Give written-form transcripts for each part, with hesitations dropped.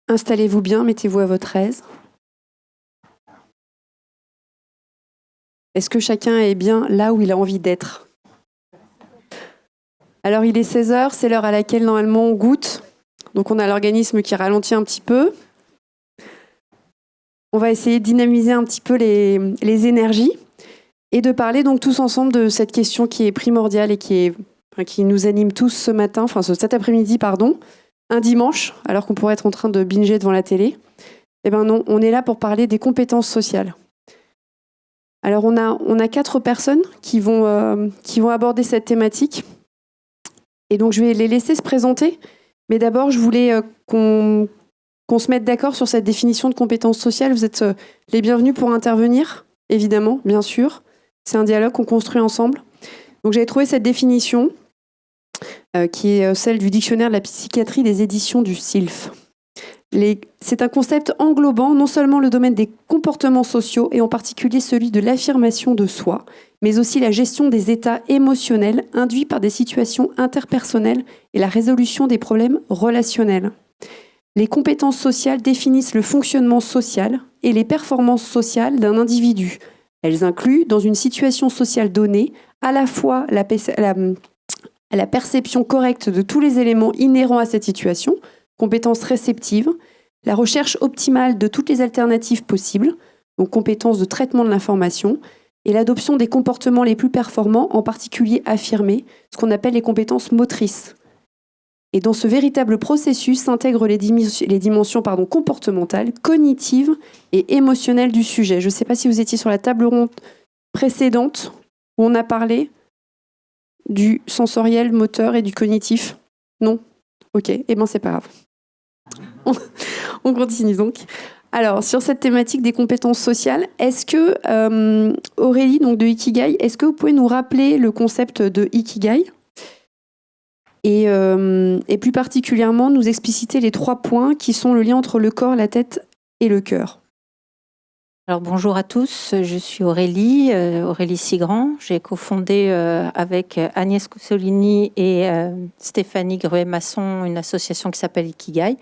Installez-vous bien, mettez-vous à votre aise. Est-ce que chacun est bien là où il a envie d'être? Alors il est 16h, c'est l'heure à laquelle normalement on goûte. Donc on a l'organisme qui ralentit un petit peu. On va essayer de dynamiser un petit peu les énergies et de parler donc tous ensemble de cette question qui est primordiale et qui nous anime tous ce matin, cet après-midi, un dimanche, alors qu'on pourrait être en train de binger devant la télé. Eh ben non, on est là pour parler des compétences sociales. Alors on a 4 personnes qui vont aborder cette thématique. Et donc je vais les laisser se présenter. Mais d'abord, je voulais qu'on se mette d'accord sur cette définition de compétences sociales. Vous êtes les bienvenus pour intervenir, évidemment, bien sûr. C'est un dialogue qu'on construit ensemble. Donc j'avais trouvé cette définition qui est celle du dictionnaire de la psychiatrie des éditions du SILF. C'est un concept englobant non seulement le domaine des comportements sociaux et en particulier celui de l'affirmation de soi, mais aussi la gestion des états émotionnels induits par des situations interpersonnelles et la résolution des problèmes relationnels. Les compétences sociales définissent le fonctionnement social et les performances sociales d'un individu. Elles incluent, dans une situation sociale donnée, à la fois la perception correcte de tous les éléments inhérents à cette situation, compétences réceptives, la recherche optimale de toutes les alternatives possibles, donc compétences de traitement de l'information, et l'adoption des comportements les plus performants, en particulier affirmés, ce qu'on appelle les compétences motrices. Et dans ce véritable processus s'intègrent les dimensions comportementales, cognitives et émotionnelles du sujet. Je ne sais pas si vous étiez sur la table ronde précédente où on a parlé du sensoriel, moteur et du cognitif. Non? Ok, eh bien c'est pas grave. On continue donc. Alors, sur cette thématique des compétences sociales, est-ce que, Aurélie, donc de Ikigai, est-ce que vous pouvez nous rappeler le concept de Ikigai et plus particulièrement nous expliciter les 3 points qui sont le lien entre le corps, la tête et le cœur? Alors bonjour à tous, je suis Aurélie Sigrand. J'ai cofondé avec Agnès Coussolini et Stéphanie Gruet-Masson une association qui s'appelle Ikigai.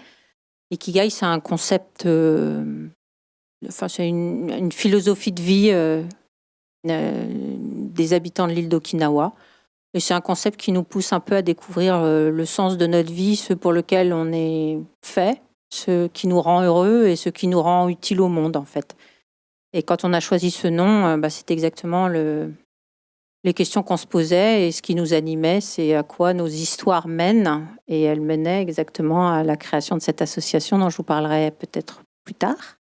Ikigai, c'est un concept, c'est une philosophie de vie des habitants de l'île d'Okinawa. Et c'est un concept qui nous pousse un peu à découvrir le sens de notre vie, ce pour lequel on est fait, ce qui nous rend heureux et ce qui nous rend utile au monde en fait. Et quand on a choisi ce nom, c'est exactement les questions qu'on se posait et ce qui nous animait, c'est à quoi nos histoires mènent. Et elles menaient exactement à la création de cette association dont je vous parlerai peut-être plus tard.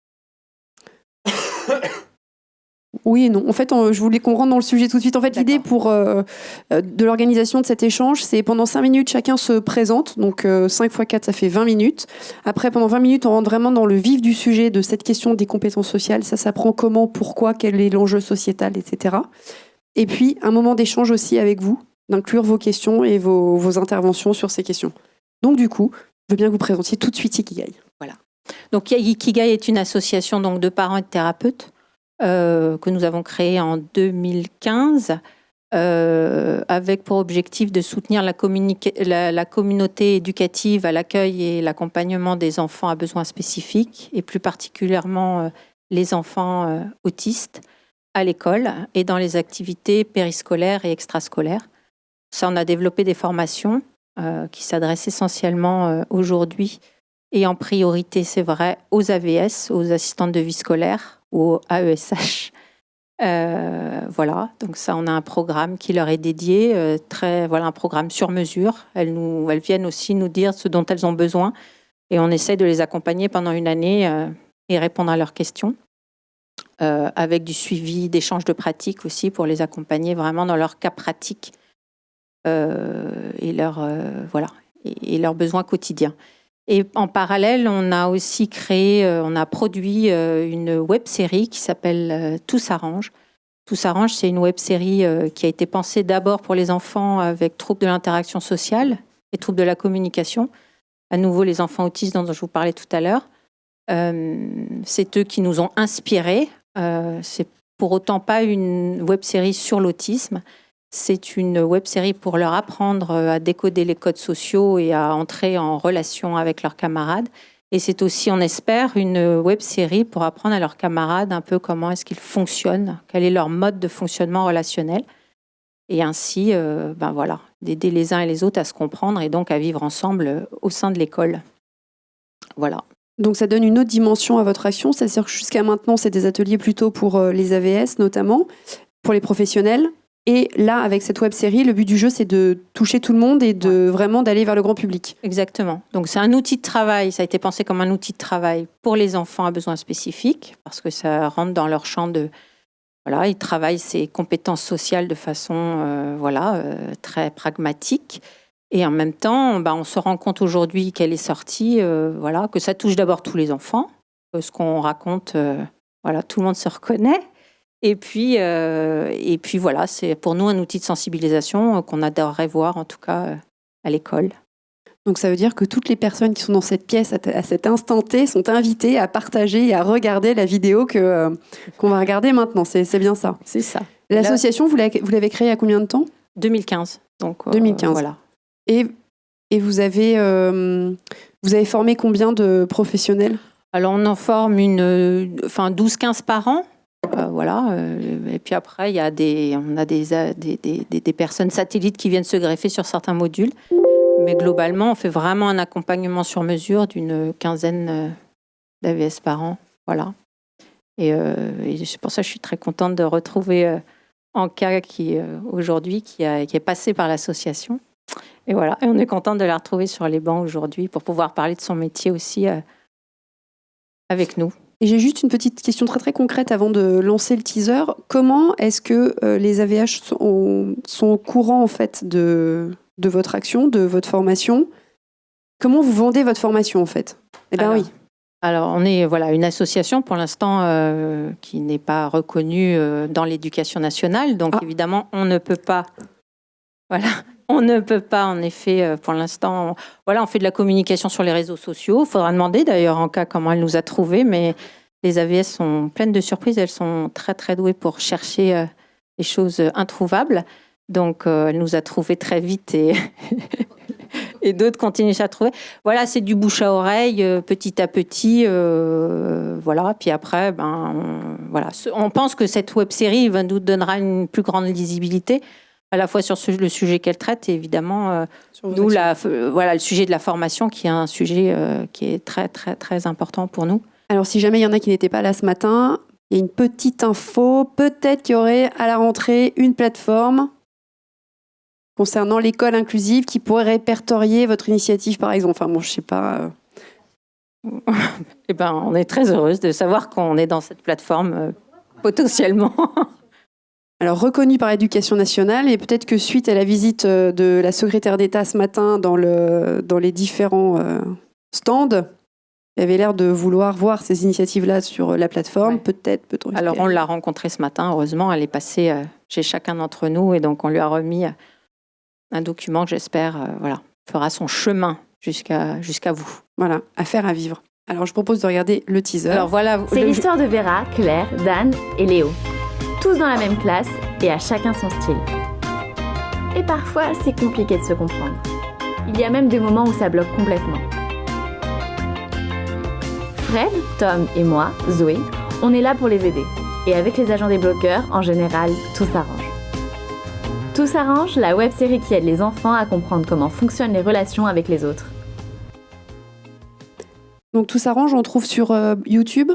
Oui et non. En fait, je voulais qu'on rentre dans le sujet tout de suite. En fait, l'idée de l'organisation de cet échange, c'est pendant 5 minutes, chacun se présente. Donc 5 x 4, ça fait 20 minutes. Après, pendant 20 minutes, on rentre vraiment dans le vif du sujet de cette question des compétences sociales. Ça s'apprend comment, pourquoi, quel est l'enjeu sociétal, etc. Et puis, un moment d'échange aussi avec vous, d'inclure vos questions et vos interventions sur ces questions. Donc du coup, je veux bien que vous présentiez tout de suite Ikigai. Voilà. Donc Ikigai est une association donc, de parents et de thérapeutes que nous avons créée en 2015 avec pour objectif de soutenir la communauté éducative à l'accueil et l'accompagnement des enfants à besoins spécifiques et plus particulièrement les enfants autistes à l'école et dans les activités périscolaires et extrascolaires. Ça, on a développé des formations qui s'adressent essentiellement aujourd'hui et en priorité, c'est vrai, aux AVS, aux assistantes de vie scolaire, ou au AESH. Voilà, donc ça, on a un programme qui leur est dédié, un programme sur mesure. Elles viennent aussi nous dire ce dont elles ont besoin et on essaie de les accompagner pendant une année et répondre à leurs questions. Avec du suivi, d'échanges de pratiques aussi pour les accompagner vraiment dans leur cas pratique et leurs besoins quotidiens. Et en parallèle, on a aussi produit une web-série qui s'appelle Tout s'arrange. Tout s'arrange, c'est une web-série qui a été pensée d'abord pour les enfants avec troubles de l'interaction sociale et troubles de la communication. À nouveau, les enfants autistes dont je vous parlais tout à l'heure. C'est eux qui nous ont inspirés. C'est pour autant pas une web-série sur l'autisme. C'est une web-série pour leur apprendre à décoder les codes sociaux et à entrer en relation avec leurs camarades. Et c'est aussi, on espère, une web-série pour apprendre à leurs camarades un peu comment est-ce qu'ils fonctionnent, quel est leur mode de fonctionnement relationnel. Et ainsi, d'aider les uns et les autres à se comprendre et donc à vivre ensemble au sein de l'école. Voilà. Donc ça donne une autre dimension à votre action, c'est-à-dire que jusqu'à maintenant, c'est des ateliers plutôt pour les AVS notamment, pour les professionnels. Et là, avec cette web-série, le but du jeu, c'est de toucher tout le monde et vraiment d'aller vers le grand public. Exactement. Donc c'est un outil de travail, ça a été pensé comme un outil de travail pour les enfants à besoins spécifiques, parce que ça rentre dans leur champ de... Voilà, ils travaillent ces compétences sociales de façon très pragmatique. Et en même temps, on se rend compte aujourd'hui qu'elle est sortie, que ça touche d'abord tous les enfants, que ce qu'on raconte, tout le monde se reconnaît. Et puis voilà, c'est pour nous un outil de sensibilisation qu'on adorerait voir, en tout cas, à l'école. Donc ça veut dire que toutes les personnes qui sont dans cette pièce à cet instant T sont invitées à partager et à regarder la vidéo qu'on va regarder maintenant. C'est bien ça. C'est ça. L'association, vous l'avez créée il y a combien de temps ? 2015. Donc, 2015. Voilà. Et vous avez formé combien de professionnels ? Alors, on en forme 12-15 par an. Et puis après, on a des personnes satellites qui viennent se greffer sur certains modules. Mais globalement, on fait vraiment un accompagnement sur mesure d'une quinzaine d'AVS par an. Voilà. Et c'est pour ça que je suis très contente de retrouver Anka aujourd'hui, qui est passée par l'association. Et voilà, et on est contente de la retrouver sur les bancs aujourd'hui pour pouvoir parler de son métier aussi avec nous. Et j'ai juste une petite question très très concrète avant de lancer le teaser. Comment est-ce que les AVH sont au courant en fait de votre action, de votre formation ? Comment vous vendez votre formation en fait ? Alors, on est une association pour l'instant qui n'est pas reconnue dans l'éducation nationale. Donc évidemment, on ne peut pas... On ne peut pas, en effet, pour l'instant... on fait de la communication sur les réseaux sociaux. Il faudra demander, d'ailleurs, en cas comment elle nous a trouvés. Mais les AVS sont pleines de surprises. Elles sont très, très douées pour chercher les choses introuvables. Donc, elle nous a trouvés très vite et d'autres continuent à trouver. Voilà, c'est du bouche à oreille, petit à petit. Puis après, on pense que cette web-série nous donnera une plus grande lisibilité, à la fois sur le sujet qu'elle traite et évidemment, nous, le sujet de la formation qui est un sujet qui est très, très, très important pour nous. Alors, si jamais il y en a qui n'étaient pas là ce matin, il y a une petite info. Peut-être qu'il y aurait à la rentrée une plateforme concernant l'école inclusive qui pourrait répertorier votre initiative, par exemple. Enfin, bon, je ne sais pas. On est très heureuse de savoir qu'on est dans cette plateforme potentiellement. Alors, reconnue par l'Éducation nationale, et peut-être que suite à la visite de la secrétaire d'État ce matin dans les différents stands, elle avait l'air de vouloir voir ces initiatives-là sur la plateforme. Ouais. Peut-être peut-on. Alors, on l'a rencontrée ce matin, heureusement. Elle est passée chez chacun d'entre nous et donc on lui a remis un document que j'espère fera son chemin jusqu'à vous. Voilà, affaire à vivre. Alors, je propose de regarder le teaser. Alors, voilà, c'est l'histoire de Vera, Claire, Dan et Léo. Tous dans la même classe et à chacun son style. Et parfois, c'est compliqué de se comprendre. Il y a même des moments où ça bloque complètement. Fred, Tom et moi, Zoé, on est là pour les aider. Et avec les agents des bloqueurs, en général, tout s'arrange. Tout s'arrange, la web-série qui aide les enfants à comprendre comment fonctionnent les relations avec les autres. Donc Tout s'arrange, on le trouve sur YouTube ?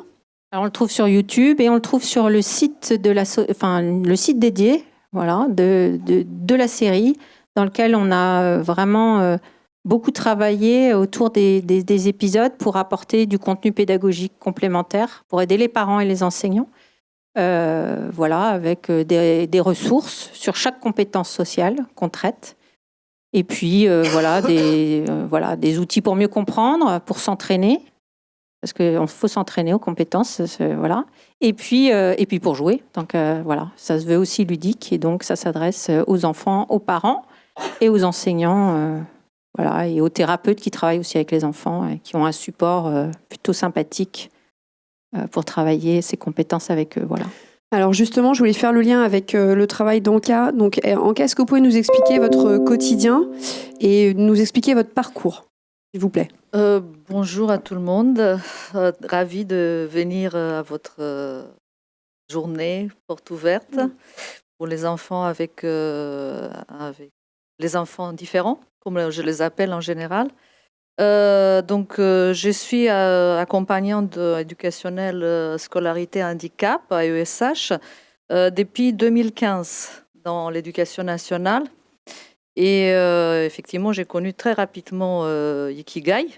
Alors, on le trouve sur YouTube et on le trouve sur le site le site dédié, de la série, dans lequel on a vraiment beaucoup travaillé autour des épisodes pour apporter du contenu pédagogique complémentaire, pour aider les parents et les enseignants. Avec des ressources sur chaque compétence sociale qu'on traite. Et puis, des outils pour mieux comprendre, pour s'entraîner. Parce qu'il faut s'entraîner aux compétences, Et puis pour jouer. Donc ça se veut aussi ludique et donc ça s'adresse aux enfants, aux parents et aux enseignants, et aux thérapeutes qui travaillent aussi avec les enfants et qui ont un support plutôt sympathique pour travailler ces compétences avec eux. Voilà. Alors justement, je voulais faire le lien avec le travail d'Anka. Donc Anka, est-ce que vous pouvez nous expliquer votre quotidien et nous expliquer votre parcours ? s'il vous plaît. Bonjour à tout le monde. Ravie de venir à votre journée porte ouverte pour les enfants avec les enfants différents, comme je les appelle en général. Je suis accompagnante éducationnelle scolarité handicap à ESH depuis 2015 dans l'éducation nationale. Et effectivement, j'ai connu très rapidement Ikigai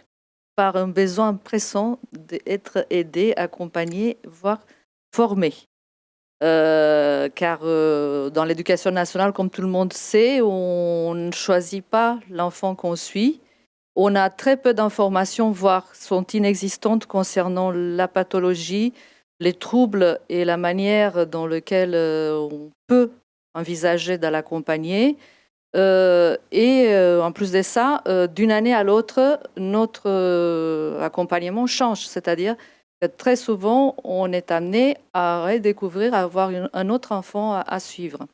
par un besoin pressant d'être aidé, accompagné, voire formé. Car dans l'éducation nationale, comme tout le monde sait, on ne choisit pas l'enfant qu'on suit. On a très peu d'informations, voire sont inexistantes concernant la pathologie, les troubles et la manière dans laquelle on peut envisager de l'accompagner. En plus de ça, d'une année à l'autre, notre accompagnement change. C'est-à-dire que très souvent, on est amené à redécouvrir, à avoir un autre enfant à suivre.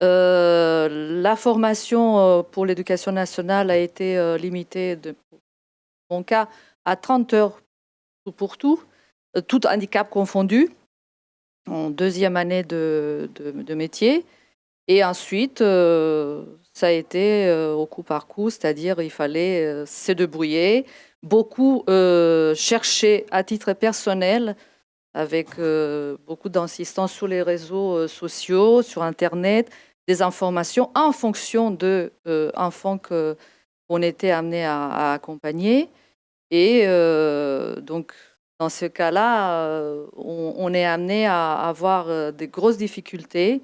La formation pour l'éducation nationale a été limitée, pour mon cas, à 30 heures pour tout handicap confondu, en deuxième année de métier. Et ensuite, ça a été au coup par coup, c'est-à-dire il fallait se débrouiller, beaucoup chercher à titre personnel, avec beaucoup d'insistance sur les réseaux sociaux, sur Internet, des informations en fonction de enfants qu'on était amené à accompagner. Et donc, dans ce cas-là, on est amené à avoir des grosses difficultés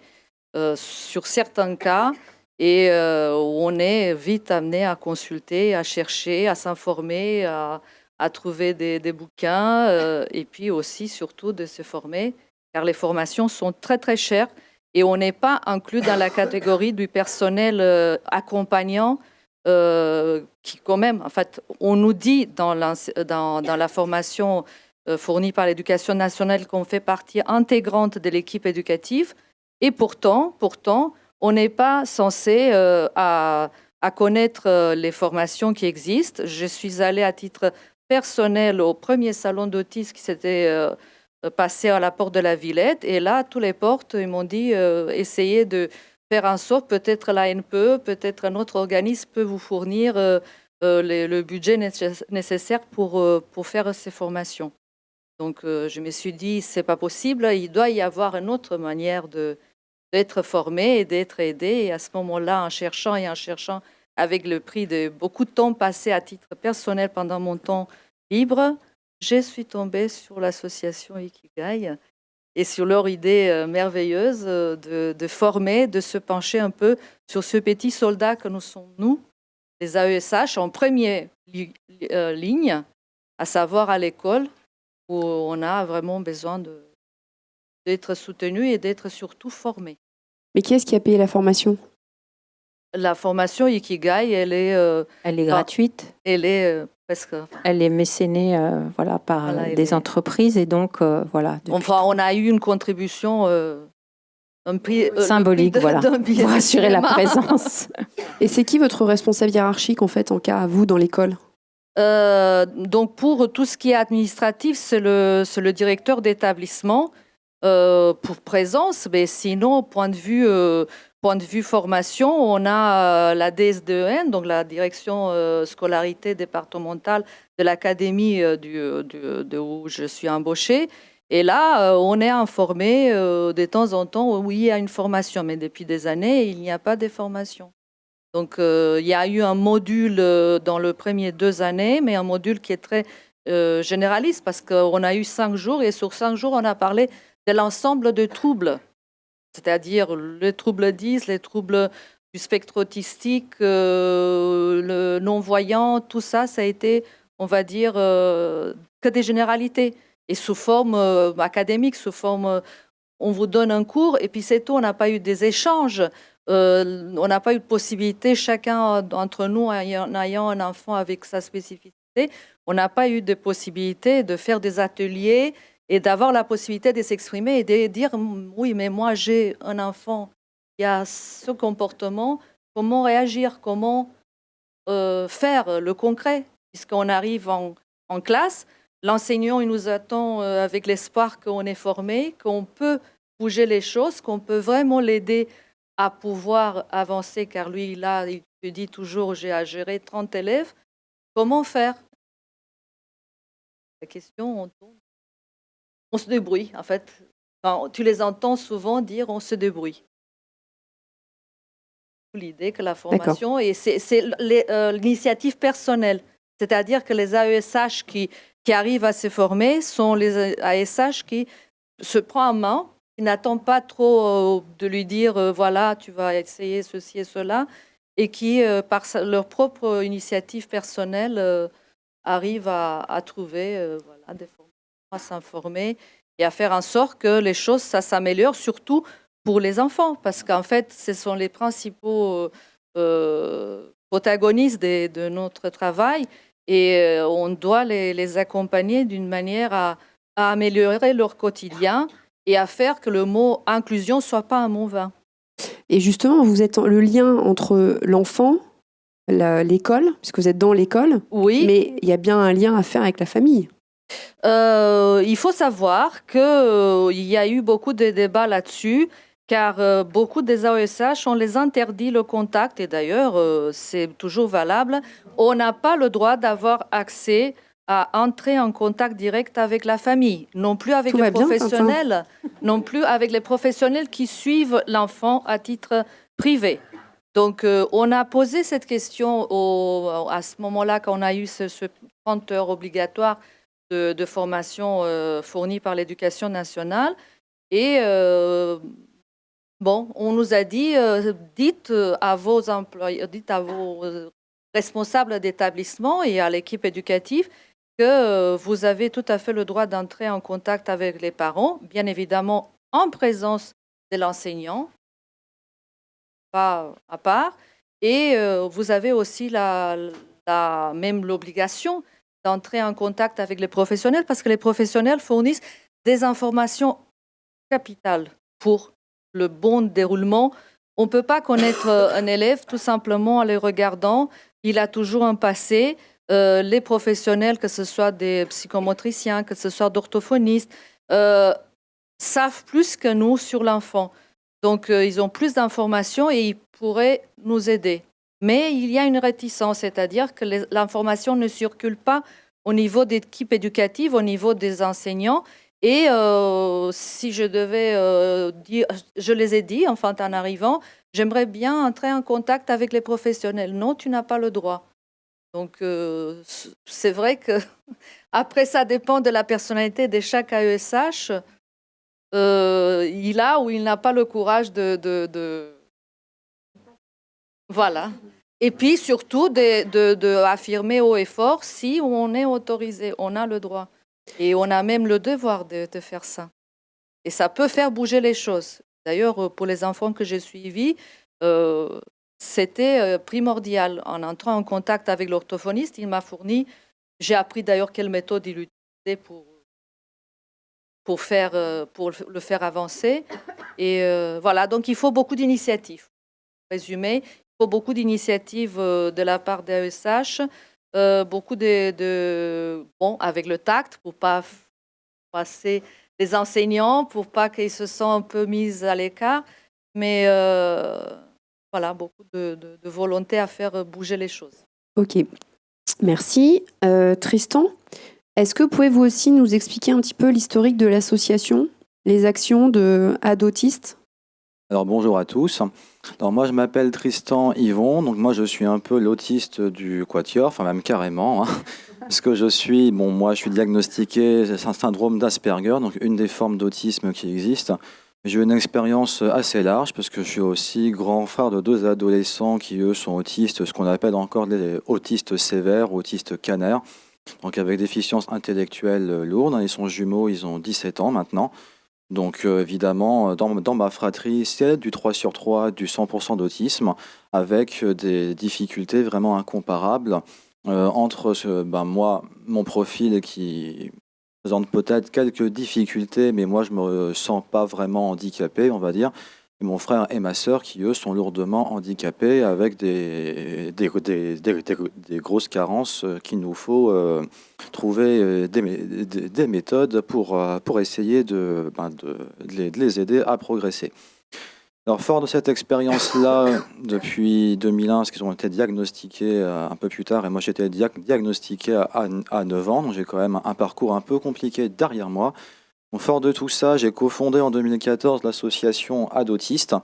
sur certains cas et où on est vite amené à consulter, à chercher, à s'informer, à trouver des bouquins et puis aussi, surtout, de se former, car les formations sont très, très chères. Et on n'est pas inclus dans la catégorie du personnel accompagnant qui, quand même, en fait, on nous dit dans la formation fournie par l'Éducation nationale qu'on fait partie intégrante de l'équipe éducative. Et pourtant, on n'est pas censé à connaître les formations qui existent. Je suis allée à titre personnel au premier salon d'autisme qui s'était passé à la porte de la Villette. Et là, tous les portes, ils m'ont dit essayez de faire en sorte, peut-être l'ANPE, peut-être un autre organisme peut vous fournir le budget nécessaire pour faire ces formations. Donc, je me suis dit, c'est pas possible, il doit y avoir une autre manière d'être formé et d'être aidé. Et à ce moment-là, en cherchant avec le prix de beaucoup de temps passé à titre personnel pendant mon temps libre, je suis tombée sur l'association Ikigai et sur leur idée merveilleuse de former, de se pencher un peu sur ce petit soldat que nous sommes, nous, les AESH, en première ligne, à savoir à l'école, où on a vraiment besoin d'être soutenu et d'être surtout formé. Mais qui est-ce qui a payé la formation ? La formation Ikigai, elle est gratuite. Elle est presque. Elle est mécénée par des entreprises et donc voilà. Enfin, on a eu une contribution un prix symbolique, voilà, pour assurer la présence. Et c'est qui votre responsable hiérarchique en fait en cas à vous dans l'école ? Donc pour tout ce qui est administratif, c'est le directeur d'établissement pour présence, mais sinon point de vue formation, on a la DSDEN, donc la direction scolarité départementale de l'académie de où je suis embauchée. Et là, on est informé de temps en temps où il y a une formation, mais depuis des années, il n'y a pas de formation. Donc, il y a eu un module dans les premières 2 années, mais un module qui est très généraliste parce qu'on a eu 5 jours et sur 5 jours, on a parlé de l'ensemble de troubles, c'est-à-dire les troubles 10, les troubles du spectre autistique, le non-voyant, tout ça, ça a été, on va dire, que des généralités. Et sous forme académique, sous forme, on vous donne un cours et puis c'est tout, on n'a pas eu des échanges. On n'a pas eu de possibilité, chacun d'entre nous ayant un enfant avec sa spécificité, on n'a pas eu de possibilité de faire des ateliers et d'avoir la possibilité de s'exprimer et de dire oui, mais moi j'ai un enfant qui a ce comportement, comment réagir, comment faire le concret, puisqu'on arrive en classe, l'enseignant il nous attend avec l'espoir qu'on est formé, qu'on peut bouger les choses, qu'on peut vraiment l'aider à pouvoir avancer, car lui, là, il te dit toujours, j'ai à gérer 30 élèves. Comment faire? La question, on se débrouille, en fait. Enfin, tu les entends souvent dire, on se débrouille. L'idée que la formation, et c'est l'initiative personnelle, c'est-à-dire que les AESH qui arrivent à se former sont les AESH qui se prennent en main, qui n'attendent pas trop de lui dire voilà, tu vas essayer ceci et cela, et qui, par leur propre initiative personnelle, arrivent à trouver des formations, à s'informer et à faire en sorte que les choses, ça s'améliore, surtout pour les enfants, parce qu'en fait, ce sont les principaux protagonistes de notre travail et on doit les accompagner d'une manière à améliorer leur quotidien et à faire que le mot inclusion ne soit pas un mot vain. Et justement, vous êtes le lien entre l'enfant, l'école, puisque vous êtes dans l'école, oui. Mais il y a bien un lien à faire avec la famille. Il faut savoir qu'il y a eu beaucoup de débats là-dessus, car beaucoup des AESH, on les interdit le contact, et d'ailleurs, c'est toujours valable. On n'a pas le droit d'avoir accès à entrer en contact direct avec la famille, non plus avec les professionnels, non plus avec les professionnels qui suivent l'enfant à titre privé. Donc, on a posé cette question à ce moment-là, quand on a eu ce 30 heures obligatoire de formation fournie par l'Éducation nationale. Et on nous a dit, dites à vos employés, dites à vos responsables d'établissement et à l'équipe éducative que vous avez tout à fait le droit d'entrer en contact avec les parents, bien évidemment en présence de l'enseignant, pas à part, et vous avez aussi même l'obligation d'entrer en contact avec les professionnels, parce que les professionnels fournissent des informations capitales pour le bon déroulement. On ne peut pas connaître un élève tout simplement en les regardant. Il a toujours un passé. Les professionnels, que ce soit des psychomotriciens, que ce soit d'orthophonistes, savent plus que nous sur l'enfant. Donc, ils ont plus d'informations et ils pourraient nous aider. Mais il y a une réticence, c'est-à-dire que l'information ne circule pas au niveau des équipes éducatives, au niveau des enseignants. Et si je devais dire, je les ai dit, enfin, en arrivant, j'aimerais bien entrer en contact avec les professionnels. Non, tu n'as pas le droit. Donc, c'est vrai que après, ça dépend de la personnalité de chaque AESH. Il a ou il n'a pas le courage de... Voilà. Et puis, surtout, de affirmer haut et fort si on est autorisé, on a le droit. Et on a même le devoir de faire ça. Et ça peut faire bouger les choses. D'ailleurs, pour les enfants que j'ai suivis, c'était primordial. En entrant en contact avec l'orthophoniste, il m'a fourni... J'ai appris d'ailleurs quelle méthode il utilisait pour le faire avancer. Et voilà, donc il faut beaucoup d'initiatives. Résumé, il faut beaucoup d'initiatives de la part des AESH, beaucoup avec le tact pour ne pas passer les enseignants, pour pas qu'ils se sentent un peu mis à l'écart, mais voilà, beaucoup de volonté à faire bouger les choses. Ok, merci. Tristan, est-ce que pouvez-vous aussi nous expliquer un petit peu l'historique de l'association, les actions de Adotistes ? Alors bonjour à tous. Alors moi je m'appelle Tristan Yvon, donc moi je suis un peu l'autiste du Quatuor, enfin même carrément, hein, parce que je suis diagnostiqué, c'est un syndrome d'Asperger, donc une des formes d'autisme qui existent. J'ai une expérience assez large parce que je suis aussi grand frère de 2 adolescents qui eux sont autistes, ce qu'on appelle encore des autistes sévères, autistes canaires, donc avec déficience intellectuelle lourde. Ils sont jumeaux, ils ont 17 ans maintenant. Donc évidemment, dans ma fratrie, c'est du 3/3, du 100% d'autisme, avec des difficultés vraiment incomparables entre moi, mon profil qui présente peut-être quelques difficultés, mais moi je me sens pas vraiment handicapé, on va dire. et mon frère et ma sœur qui, eux, sont lourdement handicapés avec des grosses carences qu'il nous faut trouver des méthodes pour essayer de les aider à progresser. Alors, fort de cette expérience-là, depuis 2001, parce qu'ils ont été diagnostiqués un peu plus tard, et moi j'ai été diagnostiqué à 9 ans, donc j'ai quand même un parcours un peu compliqué derrière moi. Donc, fort de tout ça, j'ai cofondé en 2014 l'association Adotistes,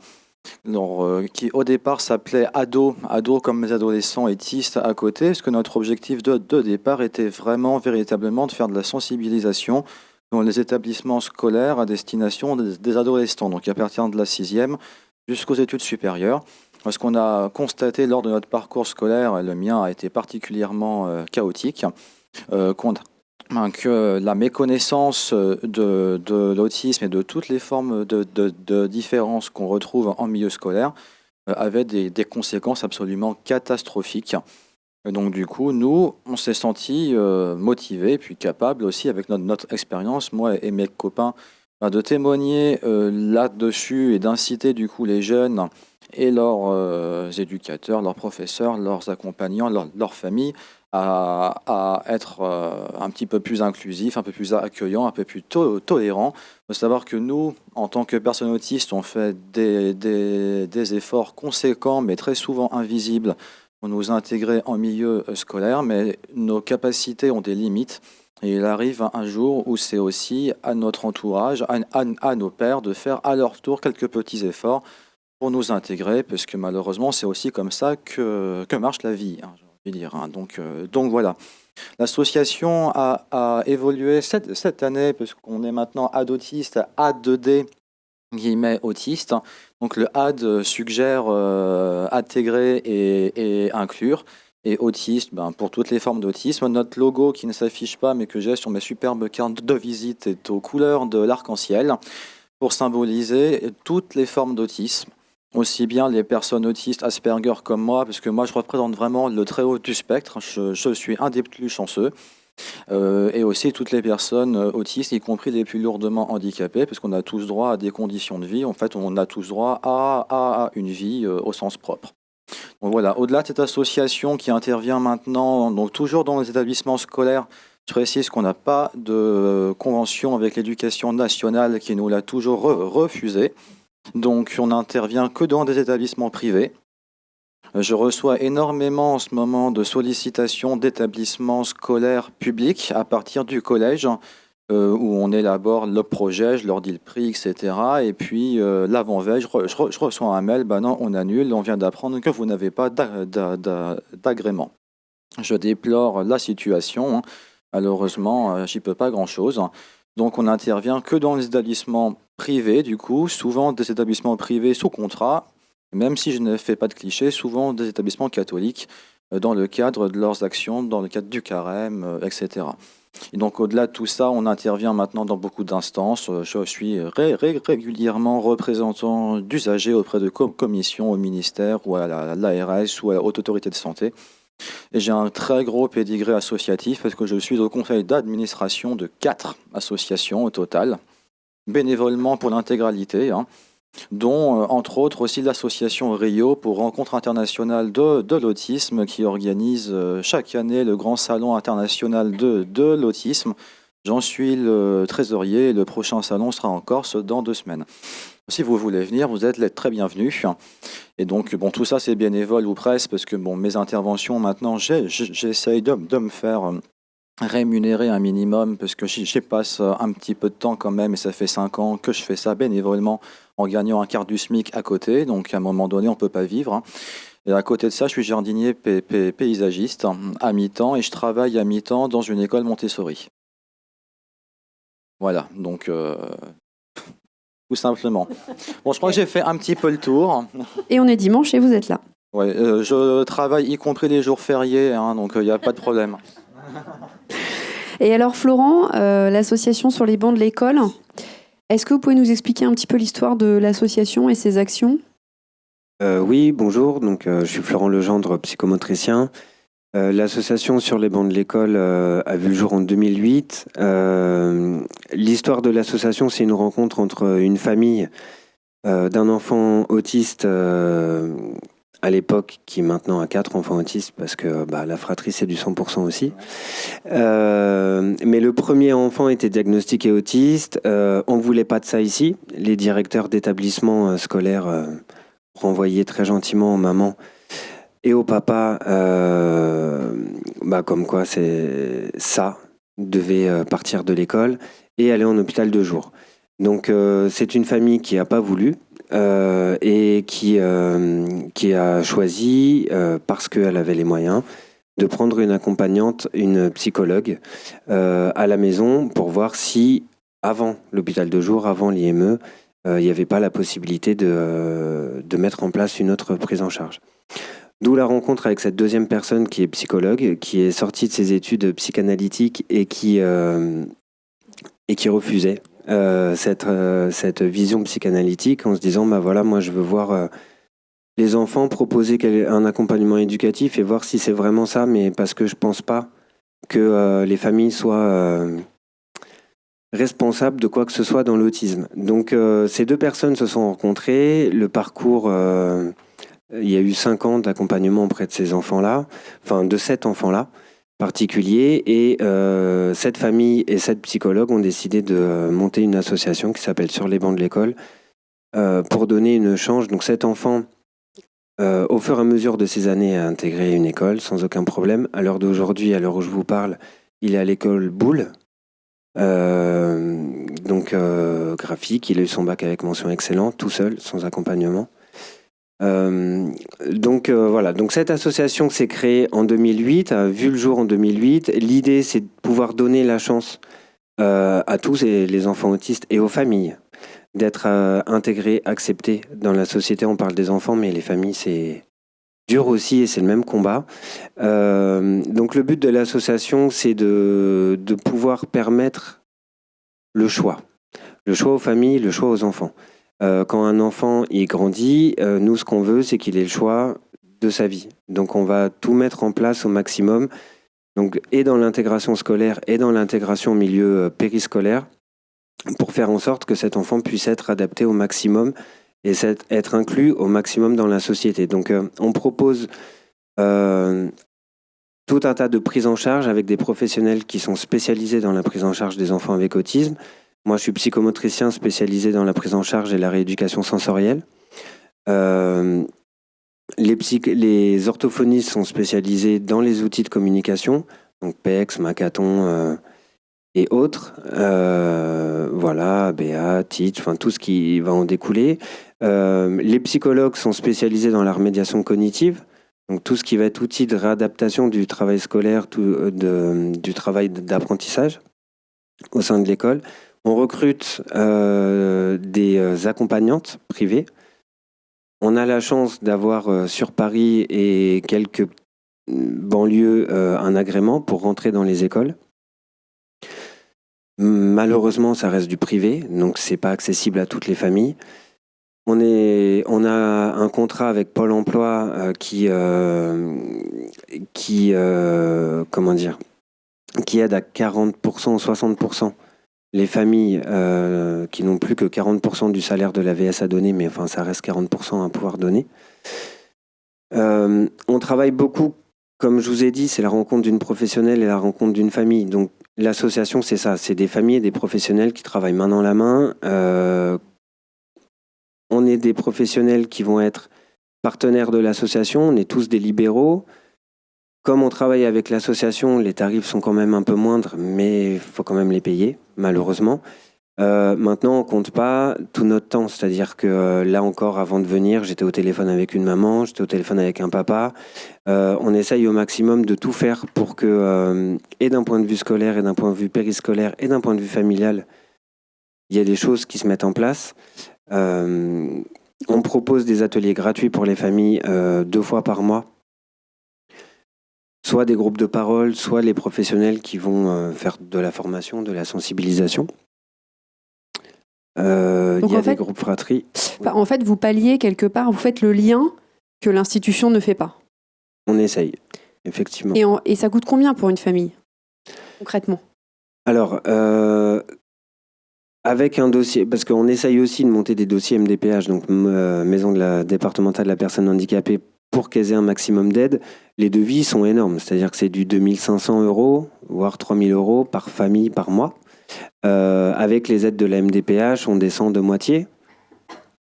qui au départ s'appelait Ado comme les adolescents et tistes à côté, parce que notre objectif de départ était vraiment, véritablement de faire de la sensibilisation dans les établissements scolaires à destination des adolescents, donc à partir de la 6e jusqu'aux études supérieures. Ce qu'on a constaté lors de notre parcours scolaire, et le mien a été particulièrement chaotique, que la méconnaissance de l'autisme et de toutes les formes de différences qu'on retrouve en milieu scolaire avait des conséquences absolument catastrophiques. Et donc du coup, nous, on s'est sentis motivés, puis capables aussi, avec notre expérience, moi et mes copains, de témoigner là-dessus et d'inciter du coup les jeunes et leurs éducateurs, leurs professeurs, leurs accompagnants, leurs familles à être un petit peu plus inclusifs, un peu plus accueillants, un peu plus tolérants. Il faut savoir que nous, en tant que personnes autistes, on fait des efforts conséquents, mais très souvent invisibles, pour nous intégrer en milieu scolaire, mais nos capacités ont des limites. Et il arrive un jour où c'est aussi à notre entourage, à nos pairs, de faire à leur tour quelques petits efforts pour nous intégrer, parce que malheureusement, c'est aussi comme ça que marche la vie, j'ai envie de dire. Donc voilà. L'association a évolué cette année, parce qu'on est maintenant adotiste, A2D, guillemets, autiste. Donc le AD suggère intégrer et inclure. Et autiste, pour toutes les formes d'autisme. Notre logo qui ne s'affiche pas, mais que j'ai sur mes superbes cartes de visite, est aux couleurs de l'arc-en-ciel pour symboliser toutes les formes d'autisme. Aussi bien les personnes autistes Asperger comme moi, parce que moi je représente vraiment le très haut du spectre. Je suis un des plus chanceux. Et aussi toutes les personnes autistes, y compris les plus lourdement handicapées, parce qu'on a tous droit à des conditions de vie. En fait, on a tous droit à une vie au sens propre. Donc voilà, au-delà de cette association qui intervient maintenant, donc toujours dans les établissements scolaires, je précise qu'on n'a pas de convention avec l'éducation nationale qui nous l'a toujours refusé. Donc on n'intervient que dans des établissements privés. Je reçois énormément en ce moment de sollicitations d'établissements scolaires publics à partir du collège, où on élabore le projet, je leur dis le prix, etc. Et puis l'avant-veille, je reçois un mail, non, on annule, on vient d'apprendre que vous n'avez pas d'agrément. Je déplore la situation, malheureusement, j'y peux pas grand-chose. Donc on n'intervient que dans les établissements privés, du coup, souvent des établissements privés sous contrat, même si je ne fais pas de clichés, souvent des établissements catholiques dans le cadre de leurs actions, dans le cadre du carême, etc. Et donc au-delà de tout ça, on intervient maintenant dans beaucoup d'instances. Je suis régulièrement représentant d'usagers auprès de commissions au ministère ou à l'ARS ou à la Haute Autorité de Santé. Et j'ai un très gros pédigré associatif parce que je suis au conseil d'administration de 4 associations au total, bénévolement pour l'intégralité, dont entre autres aussi l'association Rio pour Rencontre internationale de l'autisme qui organise chaque année le grand salon international de l'autisme. J'en suis le trésorier et le prochain salon sera en Corse dans 2 semaines. Si vous voulez venir, vous êtes les très bienvenus. Et donc, tout ça c'est bénévole ou presque parce que mes interventions maintenant, j'essaye de me faire rémunérer un minimum parce que j'y passe un petit peu de temps quand même et ça fait 5 ans que je fais ça bénévolement en gagnant un quart du SMIC à côté, donc à un moment donné on ne peut pas vivre. Et à côté de ça, je suis jardinier paysagiste à mi-temps et je travaille à mi-temps dans une école Montessori. Voilà, donc tout simplement. Je crois que j'ai fait un petit peu le tour. Et on est dimanche et vous êtes là. Ouais, je travaille y compris les jours fériés, donc il n'y a pas de problème. Et alors Florent, l'association Sur les bancs de l'école, est-ce que vous pouvez nous expliquer un petit peu l'histoire de l'association et ses actions ? Oui, bonjour, donc, je suis Florent Legendre, psychomotricien. L'association Sur les bancs de l'école a vu le jour en 2008. L'histoire de l'association, c'est une rencontre entre une famille d'un enfant autiste à l'époque, qui maintenant a 4 enfants autistes, parce que la fratrie, c'est du 100% aussi. Mais le premier enfant était diagnostiqué autiste. On ne voulait pas de ça ici. Les directeurs d'établissements scolaires renvoyaient très gentiment aux mamans et au papa, comme quoi ça devait partir de l'école et aller en hôpital de jour. Donc c'est une famille qui n'a pas voulu et qui a choisi, parce qu'elle avait les moyens, de prendre une accompagnante, une psychologue à la maison pour voir si, avant l'hôpital de jour, avant l'IME, il n'y avait pas la possibilité de mettre en place une autre prise en charge. D'où la rencontre avec cette deuxième personne qui est psychologue, qui est sortie de ses études psychanalytiques et qui refusait cette vision psychanalytique en se disant moi je veux voir les enfants, proposer un accompagnement éducatif et voir si c'est vraiment ça, mais parce que je pense pas que les familles soient responsables de quoi que ce soit dans l'autisme. Donc ces deux personnes se sont rencontrées, le parcours... il y a eu 5 ans d'accompagnement auprès de ces enfants-là, enfin de cet enfant-là particulier, et cette famille et cette psychologue ont décidé de monter une association qui s'appelle Sur les bancs de l'école pour donner une chance. Donc cet enfant, au fur et à mesure de ses années, a intégré une école sans aucun problème. À l'heure d'aujourd'hui, à l'heure où je vous parle, il est à l'école Boulle, graphique. Il a eu son bac avec mention excellente, tout seul, sans accompagnement. Voilà, donc cette association s'est créée en 2008, a vu le jour en 2008. L'idée, c'est de pouvoir donner la chance à tous les enfants autistes et aux familles d'être intégrés, acceptés dans la société. On parle des enfants, mais les familles, c'est dur aussi et c'est le même combat. Donc le but de l'association, c'est de pouvoir permettre le choix aux familles, le choix aux enfants. Quand un enfant il grandit, nous ce qu'on veut, c'est qu'il ait le choix de sa vie. Donc on va tout mettre en place au maximum, donc, et dans l'intégration scolaire et dans l'intégration au milieu périscolaire, pour faire en sorte que cet enfant puisse être adapté au maximum et être inclus au maximum dans la société. Donc on propose tout un tas de prises en charge avec des professionnels qui sont spécialisés dans la prise en charge des enfants avec autisme. Moi, je suis psychomotricien spécialisé dans la prise en charge et la rééducation sensorielle. Les orthophonistes sont spécialisés dans les outils de communication, donc PEX, Macathon et autres. BA, Teach, enfin tout ce qui va en découler. Les psychologues sont spécialisés dans la remédiation cognitive, donc tout ce qui va être outil de réadaptation du travail scolaire, du travail d'apprentissage au sein de l'école. On recrute des accompagnantes privées. On a la chance d'avoir sur Paris et quelques banlieues un agrément pour rentrer dans les écoles. Malheureusement, ça reste du privé, donc c'est pas accessible à toutes les familles. On a un contrat avec Pôle emploi qui aide à 40% ou 60% les familles qui n'ont plus que 40% du salaire de l'AVS à donner, mais enfin ça reste 40% à pouvoir donner. On travaille beaucoup, comme je vous ai dit, c'est la rencontre d'une professionnelle et la rencontre d'une famille. Donc l'association, c'est ça, c'est des familles et des professionnels qui travaillent main dans la main. On est des professionnels qui vont être partenaires de l'association, on est tous des libéraux. Comme on travaille avec l'association, les tarifs sont quand même un peu moindres, mais il faut quand même les payer, malheureusement. Maintenant, on ne compte pas tout notre temps. C'est-à-dire que là encore, avant de venir, j'étais au téléphone avec une maman, j'étais au téléphone avec un papa. On essaye au maximum de tout faire pour que, et d'un point de vue scolaire, et d'un point de vue périscolaire, et d'un point de vue familial, il y a des choses qui se mettent en place. On propose des ateliers gratuits pour les familles 2 fois par mois. Soit des groupes de parole, soit les professionnels qui vont faire de la formation, de la sensibilisation. Il y a des groupes fratries. En fait, vous palliez quelque part, vous faites le lien que l'institution ne fait pas. On essaye, effectivement. Et ça coûte combien pour une famille, concrètement ? Alors, Avec un dossier, parce qu'on essaye aussi de monter des dossiers MDPH, donc Maison départementale de la personne handicapée, pour qu'elles aient un maximum d'aide. Les devis sont énormes, c'est-à-dire que c'est du 2500 €, voire 3000 € par famille par mois. Avec les aides de la MDPH, on descend de moitié.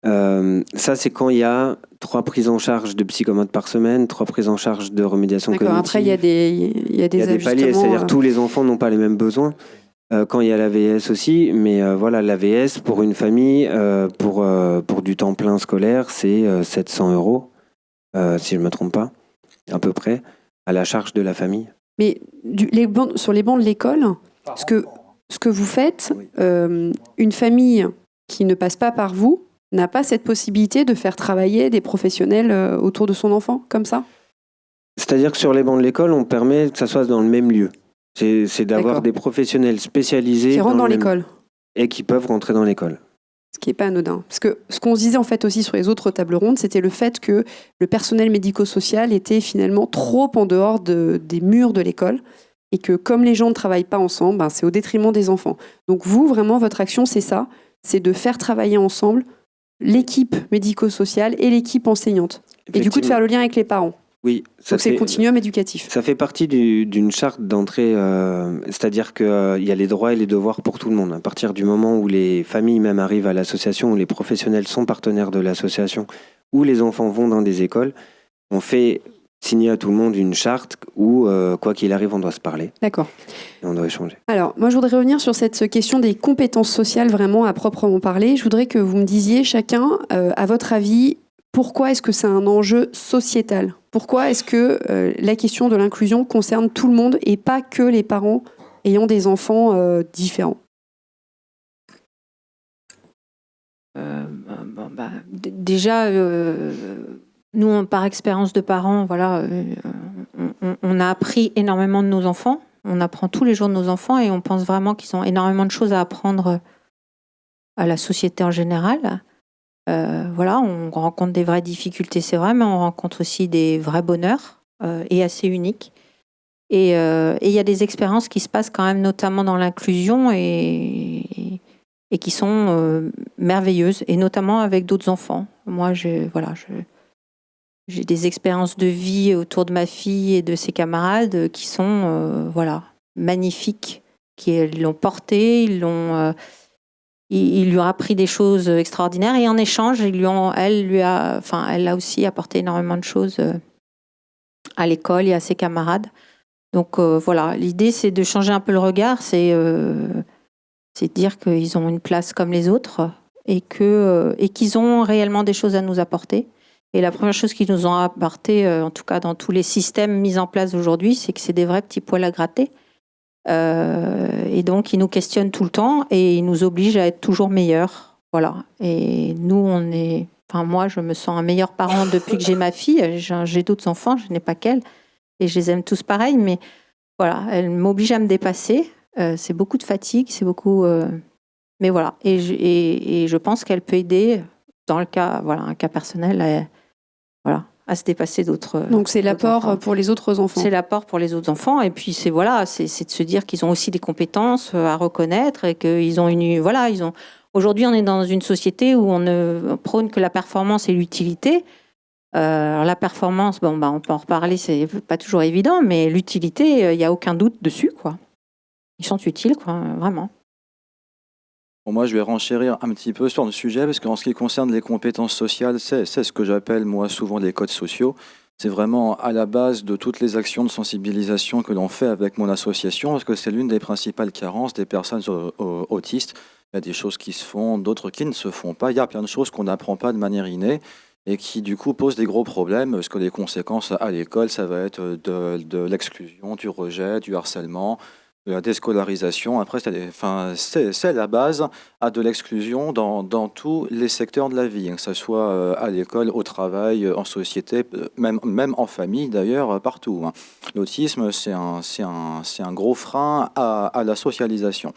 Ça, c'est quand il y a 3 prises en charge de psychomote par semaine, 3 prises en charge de remédiation cognitive. Après, il y a des paliers, c'est-à-dire tous les enfants n'ont pas les mêmes besoins. Quand il y a l'AVS aussi, mais voilà, l'AVS pour une famille, pour du temps plein scolaire, c'est 700 €, si je ne me trompe pas, à peu près, à la charge de la famille. Mais sur les bancs de l'école, ce que vous faites, une famille qui ne passe pas par vous n'a pas cette possibilité de faire travailler des professionnels autour de son enfant, comme ça? C'est-à-dire que sur les bancs de l'école, on permet que ça soit dans le même lieu. C'est d'avoir des professionnels spécialisés qui rentrent dans l'école et qui peuvent rentrer dans l'école. Ce qui n'est pas anodin. Parce que ce qu'on se disait en fait aussi sur les autres tables rondes, c'était le fait que le personnel médico-social était finalement trop en dehors des murs de l'école et que comme les gens ne travaillent pas ensemble, c'est au détriment des enfants. Donc vous, vraiment, votre action, c'est ça, c'est de faire travailler ensemble l'équipe médico-sociale et l'équipe enseignante. Et du coup, de faire le lien avec les parents. Oui, donc c'est le continuum éducatif. Ça fait partie d'une charte d'entrée, c'est-à-dire qu'il y a les droits et les devoirs pour tout le monde. À partir du moment où les familles même arrivent à l'association, où les professionnels sont partenaires de l'association, où les enfants vont dans des écoles, on fait signer à tout le monde une charte où, quoi qu'il arrive, on doit se parler. D'accord. Et on doit échanger. Alors, moi, je voudrais revenir sur cette question des compétences sociales, vraiment à proprement parler. Je voudrais que vous me disiez chacun, à votre avis, pourquoi est-ce que c'est un enjeu sociétal ? Pourquoi est-ce que la question de l'inclusion concerne tout le monde et pas que les parents ayant des enfants différents ? Déjà, nous, par expérience de parents, voilà, on a appris énormément de nos enfants. On apprend tous les jours de nos enfants et on pense vraiment qu'ils ont énormément de choses à apprendre à la société en général. Voilà, on rencontre des vraies difficultés, c'est vrai, mais on rencontre aussi des vrais bonheurs et assez uniques. Et il y a des expériences qui se passent quand même, notamment dans l'inclusion et qui sont merveilleuses, et notamment avec d'autres enfants. Moi, j'ai des expériences de vie autour de ma fille et de ses camarades qui sont magnifiques, qui l'ont portée, il lui a appris des choses extraordinaires et en échange, elle a aussi apporté énormément de choses à l'école et à ses camarades. Donc voilà, l'idée c'est de changer un peu le regard, c'est de dire qu'ils ont une place comme les autres et qu'ils ont réellement des choses à nous apporter. Et la première chose qu'ils nous ont apporté, en tout cas dans tous les systèmes mis en place aujourd'hui, c'est que c'est des vrais petits poils à gratter. Et donc, ils nous questionnent tout le temps et ils nous obligent à être toujours meilleurs. Voilà. Et nous, moi, je me sens un meilleur parent depuis que j'ai ma fille. J'ai d'autres enfants, je n'ai pas qu'elle. Et je les aime tous pareil. Mais voilà, elle m'oblige à me dépasser. C'est beaucoup de fatigue, c'est beaucoup... Mais voilà. Et je pense qu'elle peut aider, dans le cas, un cas personnel, à se dépasser d'autres. Donc c'est l'apport pour les autres enfants. C'est l'apport pour les autres enfants, et puis c'est de se dire qu'ils ont aussi des compétences à reconnaître et qu'ils ont Aujourd'hui, on est dans une société où on ne prône que la performance et l'utilité. Alors la performance, on peut en reparler, c'est pas toujours évident, mais l'utilité, il n'y a aucun doute dessus, quoi. Ils sont utiles, quoi, vraiment. Bon, moi, je vais renchérir un petit peu sur le sujet, parce qu'en ce qui concerne les compétences sociales, c'est ce que j'appelle, moi, souvent les codes sociaux. C'est vraiment à la base de toutes les actions de sensibilisation que l'on fait avec mon association, parce que c'est l'une des principales carences des personnes autistes. Il y a des choses qui se font, d'autres qui ne se font pas. Il y a plein de choses qu'on n'apprend pas de manière innée et qui, du coup, posent des gros problèmes, parce que les conséquences à l'école, ça va être de l'exclusion, du rejet, du harcèlement, de la déscolarisation. Après, c'est la base à de l'exclusion dans tous les secteurs de la vie, que ce soit à l'école, au travail, en société, même en famille d'ailleurs, partout. L'autisme, c'est un gros frein à la socialisation.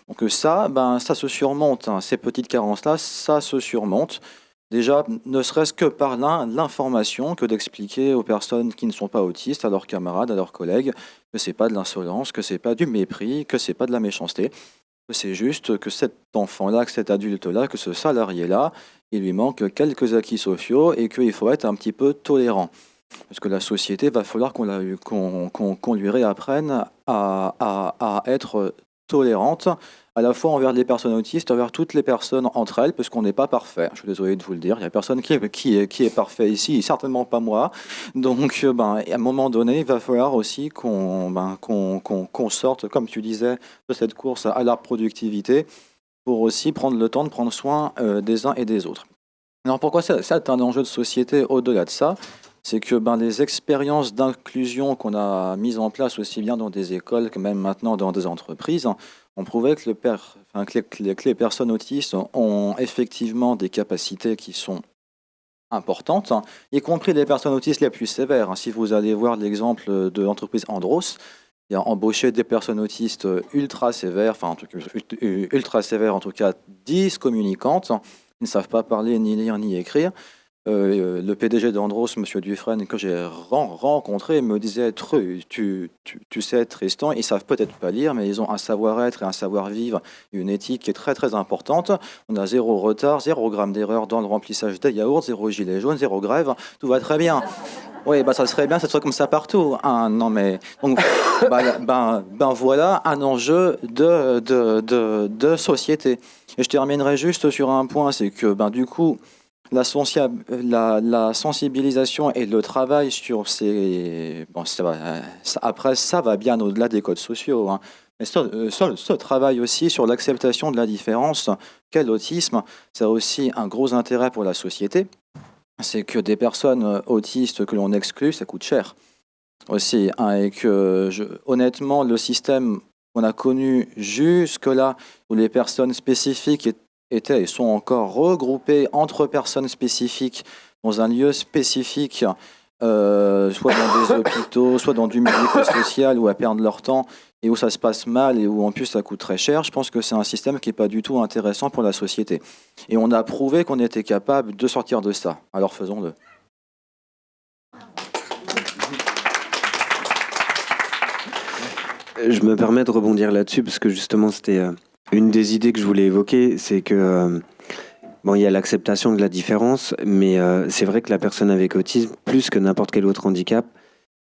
Donc ça se surmonte. Ces petites carences-là, ça se surmonte. Déjà, ne serait-ce que par l'information, que d'expliquer aux personnes qui ne sont pas autistes, à leurs camarades, à leurs collègues, que c'est pas de l'insolence, que c'est pas du mépris, que c'est pas de la méchanceté. C'est juste que cet enfant-là, que cet adulte-là, que ce salarié-là, il lui manque quelques acquis sociaux et qu'il faut être un petit peu tolérant. Parce que la société, va falloir qu'on lui réapprenne à être tolérante, à la fois envers les personnes autistes, envers toutes les personnes entre elles, parce qu'on n'est pas parfait. Je suis désolé de vous le dire, il n'y a personne qui est parfait ici, certainement pas moi. Donc, à un moment donné, il va falloir aussi qu'on sorte, comme tu disais, de cette course à la productivité, pour aussi prendre le temps de prendre soin des uns et des autres. Alors pourquoi ça est un enjeu de société au-delà de ça? C'est que les expériences d'inclusion qu'on a mises en place aussi bien dans des écoles que même maintenant dans des entreprises, ont prouvé que les personnes autistes ont effectivement des capacités qui sont importantes, y compris les personnes autistes les plus sévères. Si vous allez voir l'exemple de l'entreprise Andros, il a embauché des personnes autistes ultra sévères, en tout cas 10 communicantes, ils ne savent pas parler, ni lire, ni écrire. Le PDG d'Andros, M. Dufresne, que j'ai rencontré, me disait tu sais, Tristan, ils savent peut-être pas lire, mais ils ont un savoir-être et un savoir-vivre, une éthique qui est très très importante. On a 0 retard, 0 gramme d'erreur dans le remplissage des yaourts, 0 gilet jaune, 0 grève, tout va très bien. Oui, ça serait bien, ça serait comme ça partout. Non, mais donc, voilà un enjeu de société. Et je terminerai juste sur un point, c'est que du coup, la sensibilisation et le travail sur ces... après, ça va bien au-delà des codes sociaux. Mais ce travail aussi sur l'acceptation de la différence qu'est l'autisme, ça a aussi un gros intérêt pour la société. C'est que des personnes autistes que l'on exclut, ça coûte cher aussi. Et que, honnêtement, le système qu'on a connu jusque-là, où les personnes spécifiques étaient et sont encore regroupées entre personnes spécifiques dans un lieu spécifique, soit dans des hôpitaux, soit dans du médico-social, où à perdre leur temps et où ça se passe mal et où en plus ça coûte très cher, je pense que c'est un système qui n'est pas du tout intéressant pour la société. Et on a prouvé qu'on était capable de sortir de ça. Alors faisons-le. Je me permets de rebondir là-dessus parce que justement c'était une des idées que je voulais évoquer, c'est que il y a l'acceptation de la différence, mais c'est vrai que la personne avec autisme, plus que n'importe quel autre handicap,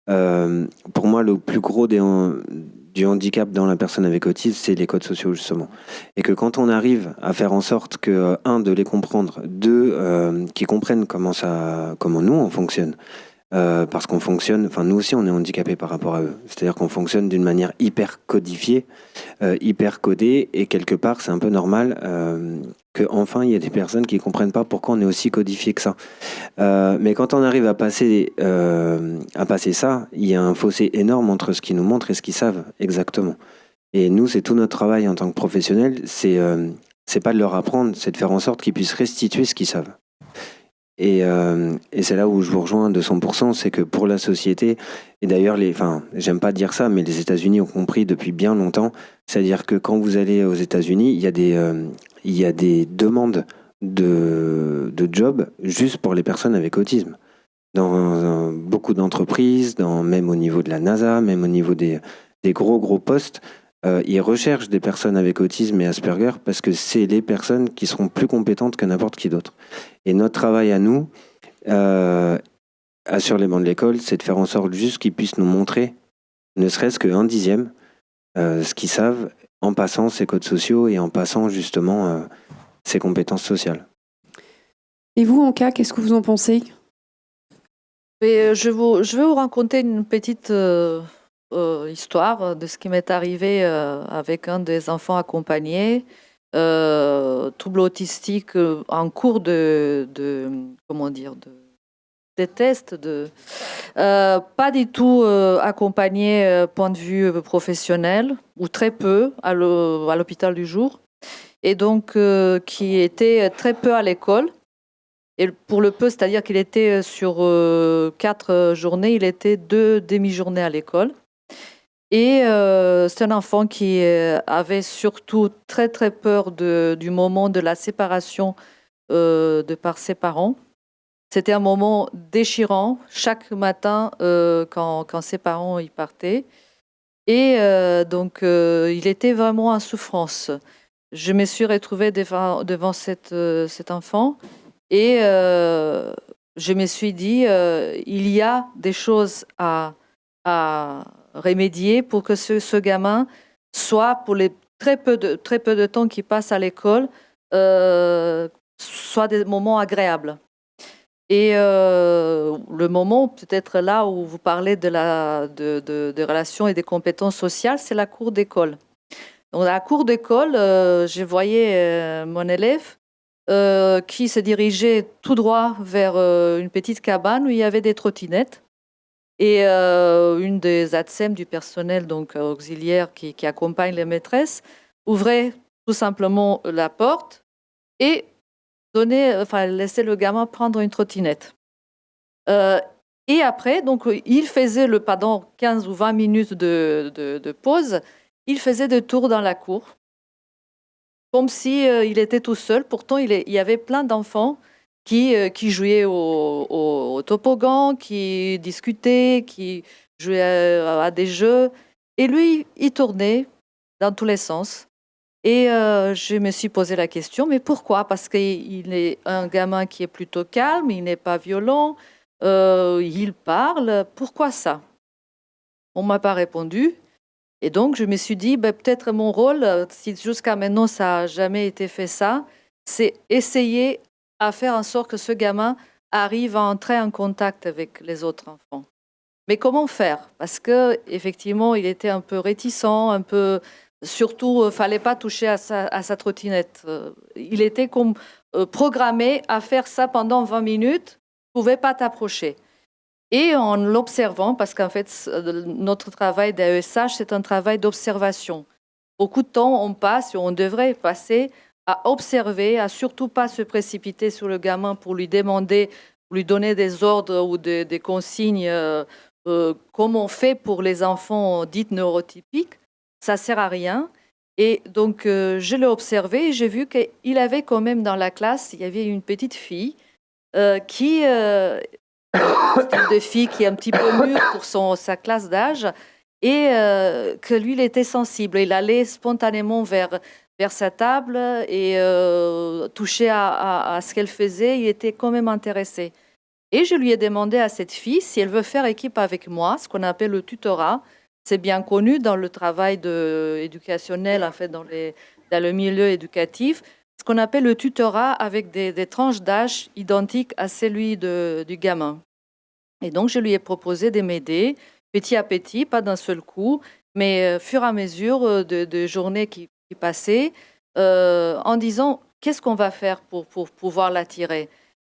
pour moi le plus gros du handicap dans la personne avec autisme, c'est les codes sociaux justement. Et que quand on arrive à faire en sorte que, de les comprendre, qu'ils comprennent comment nous on fonctionne, parce qu'on fonctionne, nous aussi on est handicapés par rapport à eux, c'est-à-dire qu'on fonctionne d'une manière hyper codifiée, hyper codée, et quelque part c'est un peu normal qu'enfin il y a des personnes qui comprennent pas pourquoi on est aussi codifié que ça. Mais quand on arrive à passer ça, il y a un fossé énorme entre ce qu'ils nous montrent et ce qu'ils savent exactement. Et nous, c'est tout notre travail en tant que professionnels, c'est pas de leur apprendre, c'est de faire en sorte qu'ils puissent restituer ce qu'ils savent. Et c'est là où je vous rejoins de 200%, c'est que pour la société, et d'ailleurs, j'aime pas dire ça, mais les États-Unis ont compris depuis bien longtemps, c'est-à-dire que quand vous allez aux États-Unis, il y a des demandes de jobs juste pour les personnes avec autisme. Dans beaucoup d'entreprises, même au niveau de la NASA, même au niveau des gros postes, ils recherchent des personnes avec autisme et Asperger parce que c'est les personnes qui seront plus compétentes que n'importe qui d'autre. Et notre travail à nous, sur les bancs de l'école, c'est de faire en sorte juste qu'ils puissent nous montrer, ne serait-ce qu'un dixième, ce qu'ils savent en passant ces codes sociaux et en passant justement ces compétences sociales. Et vous, Anka, qu'est-ce que vous en pensez ? Je vais vous raconter une petite histoire de ce qui m'est arrivé avec un des enfants accompagnés, trouble autistique en cours de tests, pas du tout accompagné point de vue professionnel, ou très peu à l'hôpital du jour, et donc qui était très peu à l'école. Et pour le peu, c'est-à-dire qu'il était sur 4 journées, il était 2 demi-journées à l'école. Et c'est un enfant qui avait surtout très très peur du moment de la séparation par ses parents. C'était un moment déchirant chaque matin quand ses parents y partaient. Et donc, il était vraiment en souffrance. Je me suis retrouvée devant cet enfant et je me suis dit, il y a des choses à remédier pour que ce gamin soit, pour les très peu de temps qu'il passe à l'école, soit des moments agréables. Et le moment, peut-être là où vous parlez de relations et des compétences sociales, c'est la cour d'école. Donc, à la cour d'école, je voyais mon élève qui se dirigeait tout droit vers une petite cabane où il y avait des trottinettes. Et une des ATSEM du personnel donc auxiliaire qui accompagne les maîtresses ouvrait tout simplement la porte et laissait le gamin prendre une trottinette. Et après, donc, il faisait pendant 15 ou 20 minutes de pause, il faisait des tours dans la cour, comme s'il était tout seul. Pourtant, il y avait plein d'enfants qui jouaient au toboggan, qui discutaient, qui jouaient à des jeux. Et lui, il tournait dans tous les sens. Et je me suis posé la question, mais pourquoi? Parce qu'il est un gamin qui est plutôt calme, il n'est pas violent, il parle. Pourquoi ça? On ne m'a pas répondu. Et donc, je me suis dit, peut-être mon rôle, si jusqu'à maintenant ça n'a jamais été fait ça, c'est essayer à faire en sorte que ce gamin arrive à entrer en contact avec les autres enfants. Mais comment faire? Parce qu'effectivement, il était un peu réticent, un peu... Surtout, il ne fallait pas toucher à sa trottinette. Il était comme programmé à faire ça pendant 20 minutes, ne pouvait pas t'approcher. Et en l'observant, parce qu'en fait, notre travail d'AESH, c'est un travail d'observation. Beaucoup de temps, on passe, et on devrait passer à observer, à surtout pas se précipiter sur le gamin pour lui demander, pour lui donner des ordres ou des consignes, comme on fait pour les enfants dits neurotypiques. Ça ne sert à rien. Et donc, je l'ai observé et j'ai vu qu'il avait quand même dans la classe, il y avait une petite fille qui... style de fille qui est un petit peu mûre pour sa classe d'âge et que lui, il était sensible. Il allait spontanément vers sa table et touchait à ce qu'elle faisait. Il était quand même intéressé. Et je lui ai demandé à cette fille si elle veut faire équipe avec moi, ce qu'on appelle le tutorat. C'est bien connu dans le travail éducationnel, en fait, dans le milieu éducatif. Ce qu'on appelle le tutorat avec des tranches d'âge identiques à celui du gamin. Et donc, je lui ai proposé de m'aider petit à petit, pas d'un seul coup, mais fur et à mesure de journées qui passaient, en disant qu'est-ce qu'on va faire pour pouvoir l'attirer.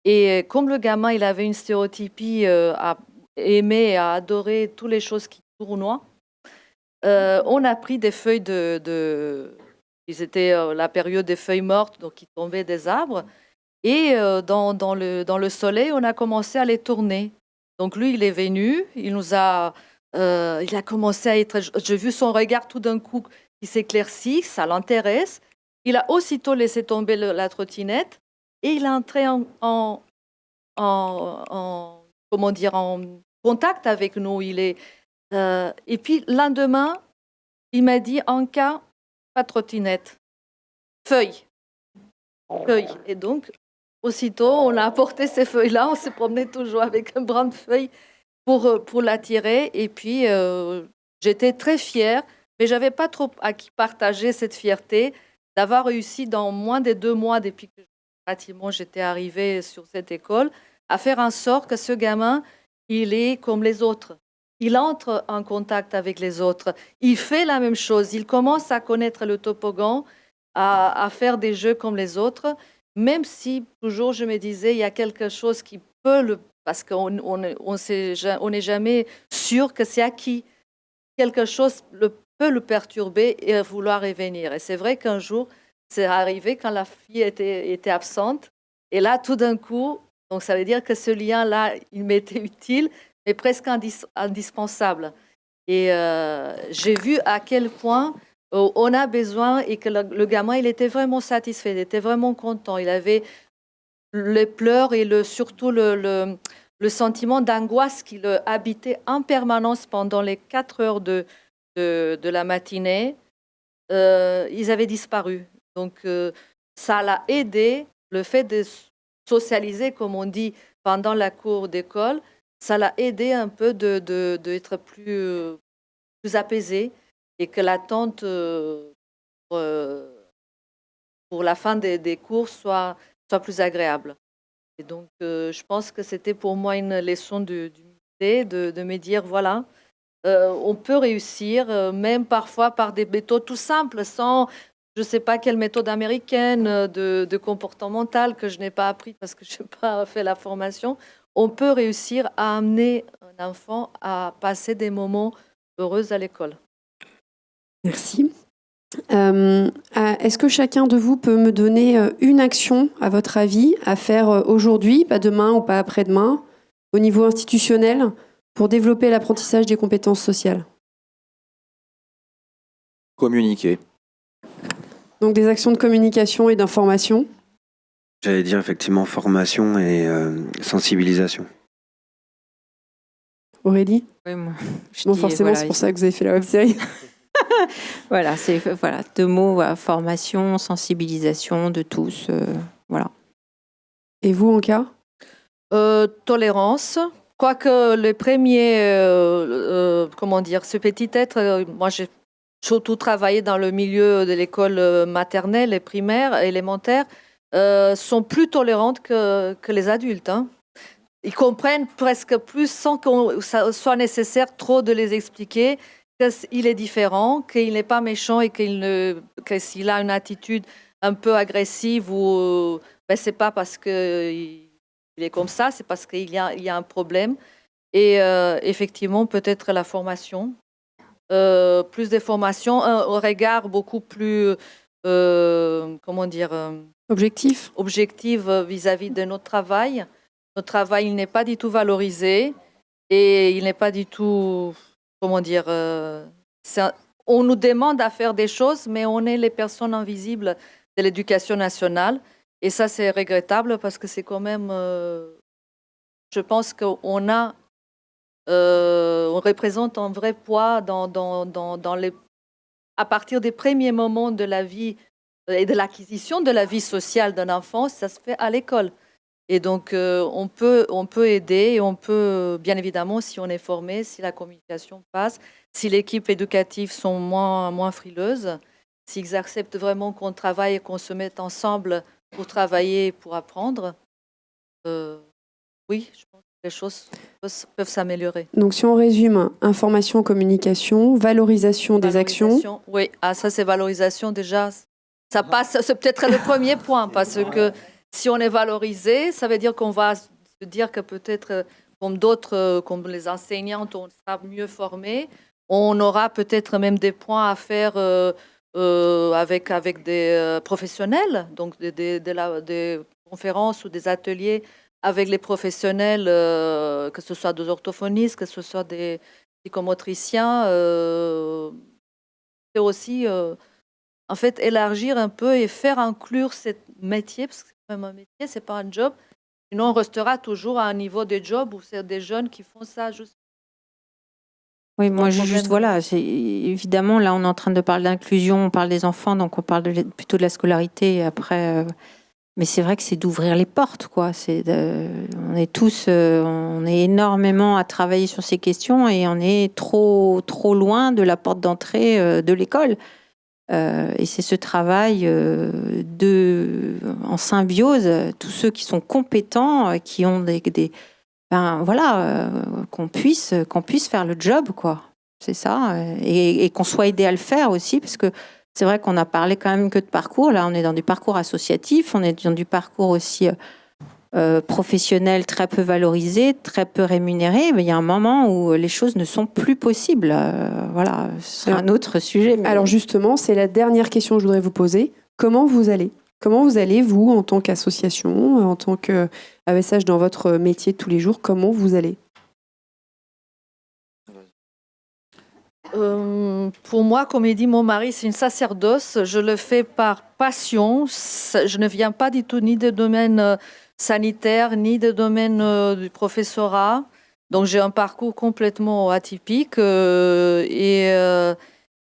Et comme le gamin, il avait une stéréotypie à aimer et à adorer toutes les choses qui tournoient, on a pris des feuilles c'était la période des feuilles mortes, donc qui tombaient des arbres. Et dans le soleil, on a commencé à les tourner. Donc lui, il est venu, il a commencé à être... J'ai vu son regard tout d'un coup qui s'éclaircit, ça l'intéresse. Il a aussitôt laissé tomber la trottinette et il est entré en contact avec nous. Et puis, le lendemain, il m'a dit, Anka, pas de trottinette, feuille. Et donc, aussitôt, on a apporté ces feuilles-là, on se promenait toujours avec un brin de feuilles pour l'attirer. Et puis, j'étais très fière, mais je n'avais pas trop à qui partager cette fierté d'avoir réussi dans moins de 2 mois, depuis que pratiquement j'étais arrivée sur cette école, à faire en sorte que ce gamin, il est comme les autres. Il entre en contact avec les autres. Il fait la même chose. Il commence à connaître le toboggan, à faire des jeux comme les autres, même si toujours je me disais, il y a quelque chose qui peut parce qu'on n'est jamais sûr que c'est acquis. Quelque chose peut le perturber et vouloir revenir. Et c'est vrai qu'un jour, c'est arrivé quand la fille était absente. Et là, tout d'un coup, donc ça veut dire que ce lien-là, il m'était utile, mais presque indispensable. Et j'ai vu à quel point on a besoin et que le gamin, il était vraiment satisfait, il était vraiment content. Il avait les pleurs et surtout le sentiment d'angoisse qui le habitait en permanence pendant les 4 heures de de la matinée, ils avaient disparu. Donc, ça l'a aidé, le fait de socialiser, comme on dit, pendant la cour d'école, ça l'a aidé un peu d'être plus apaisé et que l'attente pour la fin des cours soit plus agréable. Et donc, je pense que c'était pour moi une leçon d'humilité, de me dire, voilà, on peut réussir, même parfois par des méthodes tout simples, sans, je ne sais pas quelle méthode américaine de comportementale que je n'ai pas appris parce que je n'ai pas fait la formation. On peut réussir à amener un enfant à passer des moments heureux à l'école. Merci. Est-ce que chacun de vous peut me donner une action, à votre avis, à faire aujourd'hui, pas demain ou pas après-demain, au niveau institutionnel, pour développer l'apprentissage des compétences sociales? Communiquer. Donc des actions de communication et d'information. J'allais dire effectivement formation et sensibilisation. Aurélie? Oui, moi, je Bon, dis, forcément, voilà, c'est pour ça que vous avez fait la web-série. Voilà, c'est voilà, 2 mots, formation, sensibilisation de tous, voilà. Et vous, en cas? Tolérance. Quoique le premier, comment dire, ce petit être, moi j'ai surtout travaillé dans le milieu de l'école maternelle et primaire, élémentaire, sont plus tolérantes que les adultes. Hein. Ils comprennent presque plus sans que ça soit nécessaire trop de les expliquer qu'il est différent, qu'il n'est pas méchant et que s'il a une attitude un peu agressive ou c'est pas parce qu'il est comme ça, c'est parce qu'il y a un problème. Et effectivement, peut-être la formation, plus de formation, un regard beaucoup plus, comment dire, Objectif? objectif vis-à-vis de notre travail. Notre travail, il n'est pas du tout valorisé et il n'est pas du tout, comment dire, on nous demande à faire des choses, mais on est les personnes invisibles de l'éducation nationale. Et ça, c'est regrettable parce que c'est quand même, je pense qu'on représente un vrai poids à partir des premiers moments de la vie et de l'acquisition de la vie sociale d'un enfant, ça se fait à l'école. Et donc, on peut aider et on peut, bien évidemment, si on est formé, si la communication passe, si l'équipe éducative sont moins frileuses, s'ils acceptent vraiment qu'on travaille et qu'on se mette ensemble pour travailler et pour apprendre, oui, je pense que les choses peuvent s'améliorer. Donc si on résume, information, communication, valorisation des actions. Oui, ça c'est valorisation déjà. Ça passe, c'est peut-être le premier point parce que si on est valorisé, ça veut dire qu'on va se dire que peut-être, comme d'autres, comme les enseignantes, on sera mieux formés. On aura peut-être même des points à faire avec des professionnels, donc des conférences ou des ateliers avec les professionnels, que ce soit des orthophonistes, que ce soit des psychomotriciens. C'est aussi, en fait, élargir un peu et faire inclure ce métier, parce que c'est quand même un métier, c'est pas un job. Sinon, on restera toujours à un niveau de job où c'est des jeunes qui font ça juste. Oui, moi, juste, voilà, évidemment, là, on est en train de parler d'inclusion, on parle des enfants, donc on parle plutôt de la scolarité, après, mais c'est vrai que c'est d'ouvrir les portes, quoi. On est tous, on est énormément à travailler sur ces questions et on est trop loin de la porte d'entrée de l'école. Et c'est ce travail en symbiose, tous ceux qui sont compétents, qui ont qu'on puisse faire le job, quoi. C'est ça, et qu'on soit aidé à le faire aussi, parce que c'est vrai qu'on a parlé quand même que de parcours. Là, on est dans du parcours associatif, on est dans du parcours aussi professionnel, très peu valorisé, très peu rémunéré. Mais il y a un moment où les choses ne sont plus possibles. Voilà, ce sera un autre sujet. Mais... Alors justement, c'est la dernière question que je voudrais vous poser. Comment vous allez ? Comment vous allez, vous, en tant qu'association, en tant qu'AESH dans votre métier de tous les jours, comment vous allez ? Pour moi, comme il dit mon mari, c'est une sacerdoce. Je le fais par passion. Je ne viens pas du tout ni de domaine sanitaire, ni de domaine du professorat. Donc j'ai un parcours complètement atypique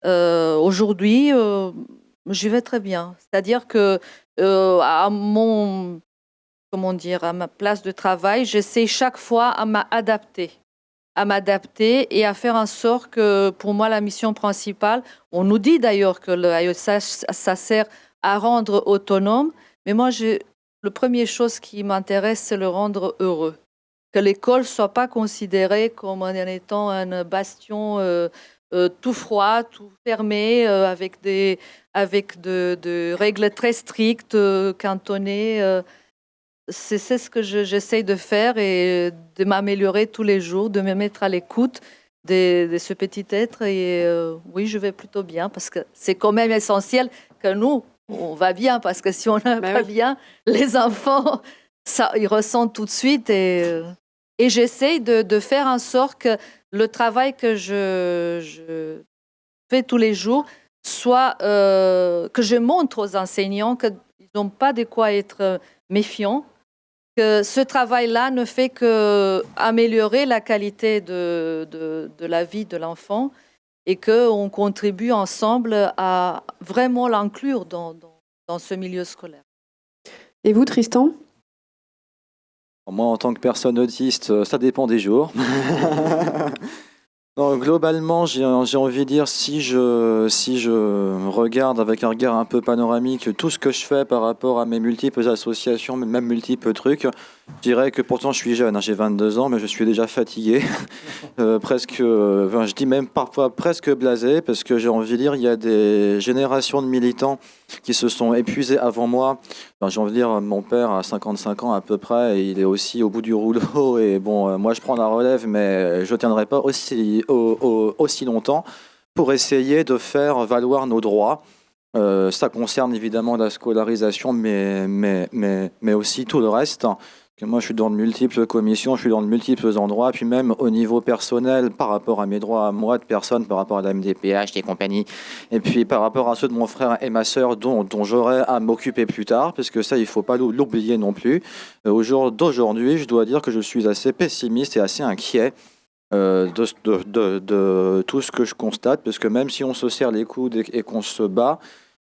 aujourd'hui, j'y vais très bien. C'est-à-dire que à ma place de travail, j'essaie chaque fois à m'adapter et à faire en sorte que, pour moi, la mission principale, on nous dit d'ailleurs que l'AESH, ça sert à rendre autonome, mais moi, la première chose qui m'intéresse, c'est le rendre heureux. Que l'école ne soit pas considérée comme en étant un bastion tout froid, tout fermé, avec de règles très strictes, cantonnées. C'est ce que j'essaye de faire et de m'améliorer tous les jours, de me mettre à l'écoute de ce petit être. Et oui, je vais plutôt bien parce que c'est quand même essentiel que nous, on va bien. Parce que si on n'a pas bien, les enfants, ça, ils ressentent tout de suite. Et j'essaye de faire en sorte que le travail que je fais tous les jours soit que je montre aux enseignants qu'ils n'ont pas de quoi être méfiants. Que ce travail-là ne fait qu'améliorer la qualité de la vie de l'enfant et qu'on contribue ensemble à vraiment l'inclure dans ce milieu scolaire. Et vous, Tristan ? Moi, en tant que personne autiste, ça dépend des jours. Non, globalement, j'ai envie de dire, si je regarde avec un regard un peu panoramique tout ce que je fais par rapport à mes multiples associations, même multiples trucs, je dirais que pourtant je suis jeune, j'ai 22 ans, mais je suis déjà fatigué, je dis même parfois presque blasé, parce que j'ai envie de dire, il y a des générations de militants qui se sont épuisés avant moi. J'ai envie de dire, mon père a 55 ans à peu près, et il est aussi au bout du rouleau, et bon, moi je prends la relève, mais je ne tiendrai pas aussi longtemps pour essayer de faire valoir nos droits. Ça concerne évidemment la scolarisation, mais aussi tout le reste. Moi, je suis dans de multiples commissions, je suis dans de multiples endroits, puis même au niveau personnel, par rapport à mes droits à moi de personne, par rapport à la MDPH et compagnie, et puis par rapport à ceux de mon frère et ma sœur dont j'aurai à m'occuper plus tard, parce que ça, il ne faut pas l'oublier non plus. Au jour d'aujourd'hui, je dois dire que je suis assez pessimiste et assez inquiet de tout ce que je constate, parce que même si on se serre les coudes et qu'on se bat,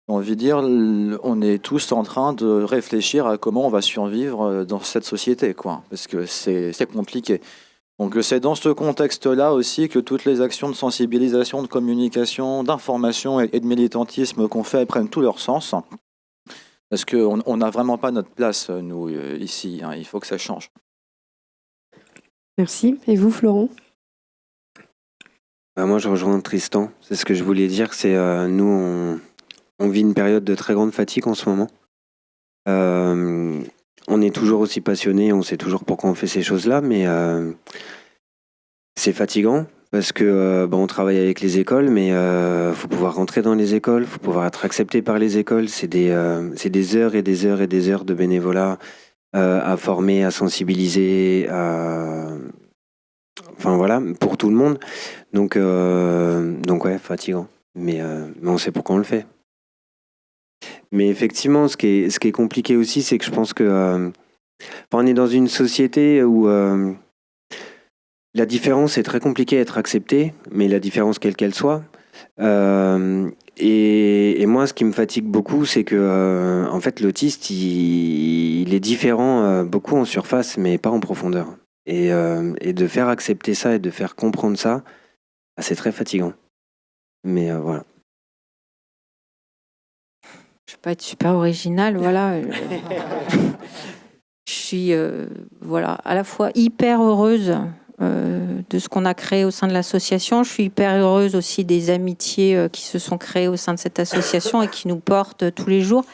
j'ai envie de dire, on est tous en train de réfléchir à comment on va survivre dans cette société, quoi, parce que c'est compliqué. Donc c'est dans ce contexte-là aussi que toutes les actions de sensibilisation, de communication, d'information et de militantisme qu'on fait prennent tout leur sens, parce qu'on n'a vraiment pas notre place, nous, ici. Il faut que ça change. Merci. Et vous, Florent ? Moi, je rejoins Tristan. C'est ce que je voulais dire. C'est nous, on vit une période de très grande fatigue en ce moment. On est toujours aussi passionnés, on sait toujours pourquoi on fait ces choses-là, mais c'est fatigant parce que on travaille avec les écoles, mais faut pouvoir rentrer dans les écoles, faut pouvoir être accepté par les écoles. C'est des heures et des heures et des heures de bénévolat à former, à sensibiliser, enfin voilà, pour tout le monde. Donc ouais, fatigant, mais on sait pourquoi on le fait. Mais effectivement, ce qui est compliqué aussi, c'est que je pense que on est dans une société où la différence est très compliquée à être acceptée, mais la différence quelle qu'elle soit. Et moi, ce qui me fatigue beaucoup, c'est que en fait, l'autiste, il est différent beaucoup en surface, mais pas en profondeur. Et de faire accepter ça et de faire comprendre ça, c'est très fatigant. Mais voilà. Je ne vais pas être super originale, voilà. Je suis à la fois hyper heureuse de ce qu'on a créé au sein de l'association. Je suis hyper heureuse aussi des amitiés qui se sont créées au sein de cette association et qui nous portent tous les jours.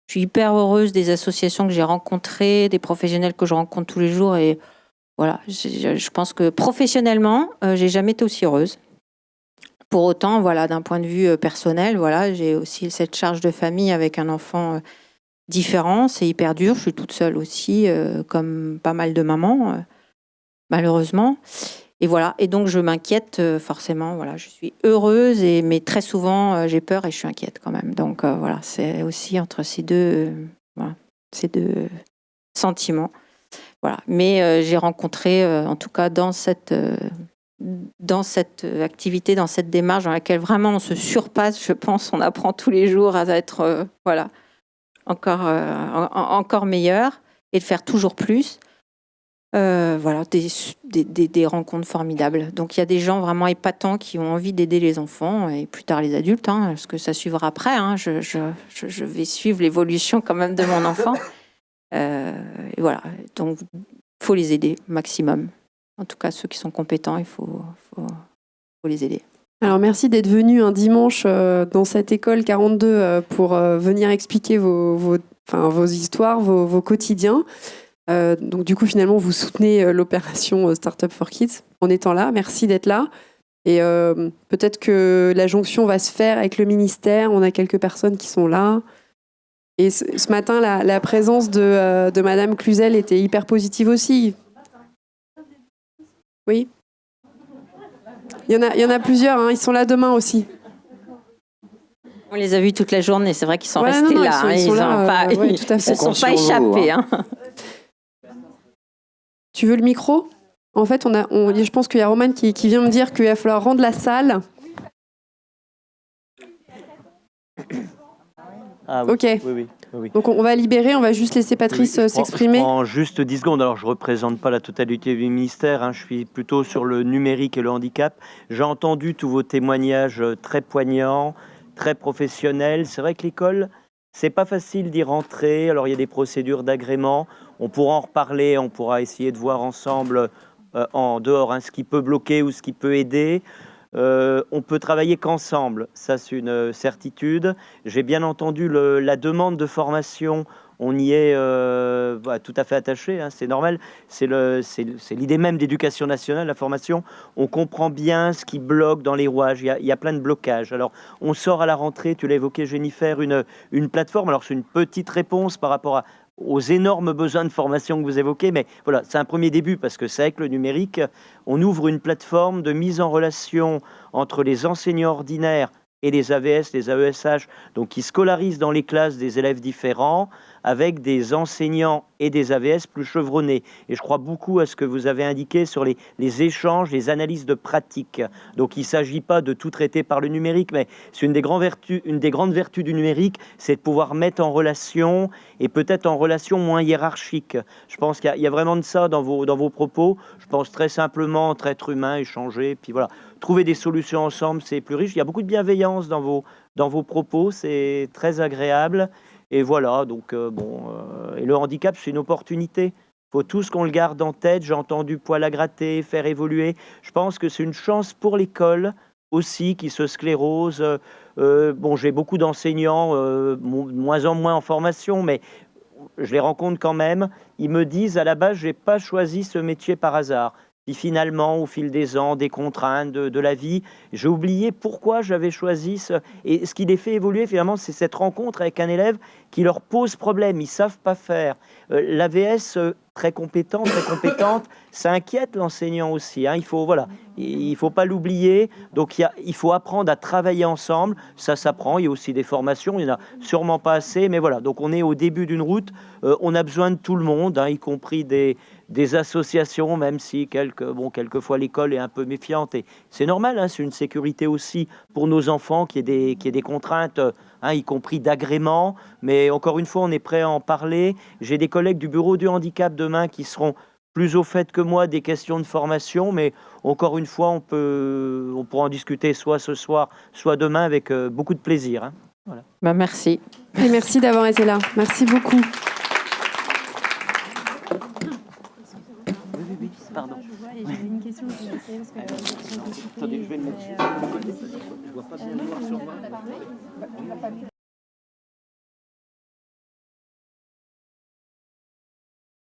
Je suis hyper heureuse des associations que j'ai rencontrées, des professionnels que je rencontre tous les jours. Et voilà, je pense que professionnellement, j'ai jamais été aussi heureuse. Pour autant, voilà, d'un point de vue personnel, voilà, j'ai aussi cette charge de famille avec un enfant différent. C'est hyper dur. Je suis toute seule aussi, comme pas mal de mamans, malheureusement. Et voilà. Et donc, je m'inquiète forcément. Voilà, je suis heureuse, mais très souvent, j'ai peur et je suis inquiète quand même. Donc, voilà, c'est aussi entre ces deux sentiments. Voilà. Mais j'ai rencontré, en tout cas dans cette activité, dans cette démarche dans laquelle vraiment on se surpasse, je pense, on apprend tous les jours à être encore meilleur et de faire toujours plus. Voilà, des rencontres formidables. Donc il y a des gens vraiment épatants qui ont envie d'aider les enfants et plus tard les adultes, parce que ça suivra après. Je vais suivre l'évolution quand même de mon enfant. Et voilà, donc il faut les aider maximum. En tout cas, ceux qui sont compétents, il faut les aider. Alors merci d'être venu un dimanche dans cette école 42 pour venir expliquer vos histoires, vos quotidiens. Donc du coup finalement vous soutenez l'opération Startup for Kids en étant là. Merci d'être là. Et peut-être que la jonction va se faire avec le ministère. On a quelques personnes qui sont là. Et ce matin la présence de Madame Cluzel était hyper positive aussi. Oui. Il y en a plusieurs. Ils sont là demain aussi. On les a vus toute la journée. C'est vrai qu'ils sont restés là. Ils ne se sont pas échappés. Tu veux le micro ? En fait, je pense qu'il y a Romane qui vient me dire qu'il va falloir rendre la salle. Ah oui. Ok. Oui. Donc on va libérer, on va juste laisser Patrice s'exprimer. Je prends juste 10 secondes. Alors je ne représente pas la totalité du ministère. Je suis plutôt sur le numérique et le handicap. J'ai entendu tous vos témoignages très poignants, très professionnels. C'est vrai que l'école, c'est pas facile d'y rentrer. Alors il y a des procédures d'agrément. On pourra en reparler, on pourra essayer de voir ensemble en dehors ce qui peut bloquer ou ce qui peut aider. On peut travailler qu'ensemble, ça c'est une certitude. J'ai bien entendu la demande de formation, on y est tout à fait attaché, c'est normal. C'est l'idée même d'éducation nationale, la formation. On comprend bien ce qui bloque dans les rouages, il y a plein de blocages. Alors on sort à la rentrée, tu l'as évoqué Jennifer, une plateforme. Alors c'est une petite réponse par rapport aux énormes besoins de formation que vous évoquez, mais voilà, c'est un premier début parce que c'est avec le numérique, on ouvre une plateforme de mise en relation entre les enseignants ordinaires et les AVS, les AESH, donc qui scolarisent dans les classes des élèves différents, avec des enseignants et des AVS plus chevronnés. Et je crois beaucoup à ce que vous avez indiqué sur les échanges, les analyses de pratique. Donc il ne s'agit pas de tout traiter par le numérique, mais c'est une des grandes vertus du numérique, c'est de pouvoir mettre en relation, et peut-être en relation moins hiérarchique. Je pense qu'il y a vraiment de ça dans vos propos. Je pense très simplement entre êtres humains, échanger, puis voilà, trouver des solutions ensemble, c'est plus riche. Il y a beaucoup de bienveillance dans vos propos, c'est très agréable. Et voilà, donc et le handicap, c'est une opportunité. Il faut tous qu'on le garde en tête. J'ai entendu poil à gratter, faire évoluer. Je pense que c'est une chance pour l'école aussi qui se sclérose. J'ai beaucoup d'enseignants, de moins en moins en formation, mais je les rencontre quand même. Ils me disent, à la base, je n'ai pas choisi ce métier par hasard. Puis finalement, au fil des ans, des contraintes de la vie, j'ai oublié pourquoi j'avais choisi Et ce qui les fait évoluer, finalement, c'est cette rencontre avec un élève qui leur pose problème. Ils ne savent pas faire. L'AVS, très compétente, ça inquiète l'enseignant aussi. Il faut pas l'oublier. Donc, il faut apprendre à travailler ensemble. Ça s'apprend. Il y a aussi des formations. Il n'y en a sûrement pas assez. Mais voilà, donc on est au début d'une route. On a besoin de tout le monde, y compris des associations, même si quelquefois l'école est un peu méfiante. Et c'est normal, c'est une sécurité aussi pour nos enfants qu'il y ait des contraintes, y compris d'agrément. Mais encore une fois, on est prêt à en parler. J'ai des collègues du bureau du handicap demain qui seront plus au fait que moi des questions de formation. Mais encore une fois, on pourra en discuter soit ce soir, soit demain avec beaucoup de plaisir. Voilà. Merci. Et merci d'avoir été là. Merci beaucoup. Pardon. J'avais une question. Attendez, je vais le mettre. Je vois pas bien noir sur moi.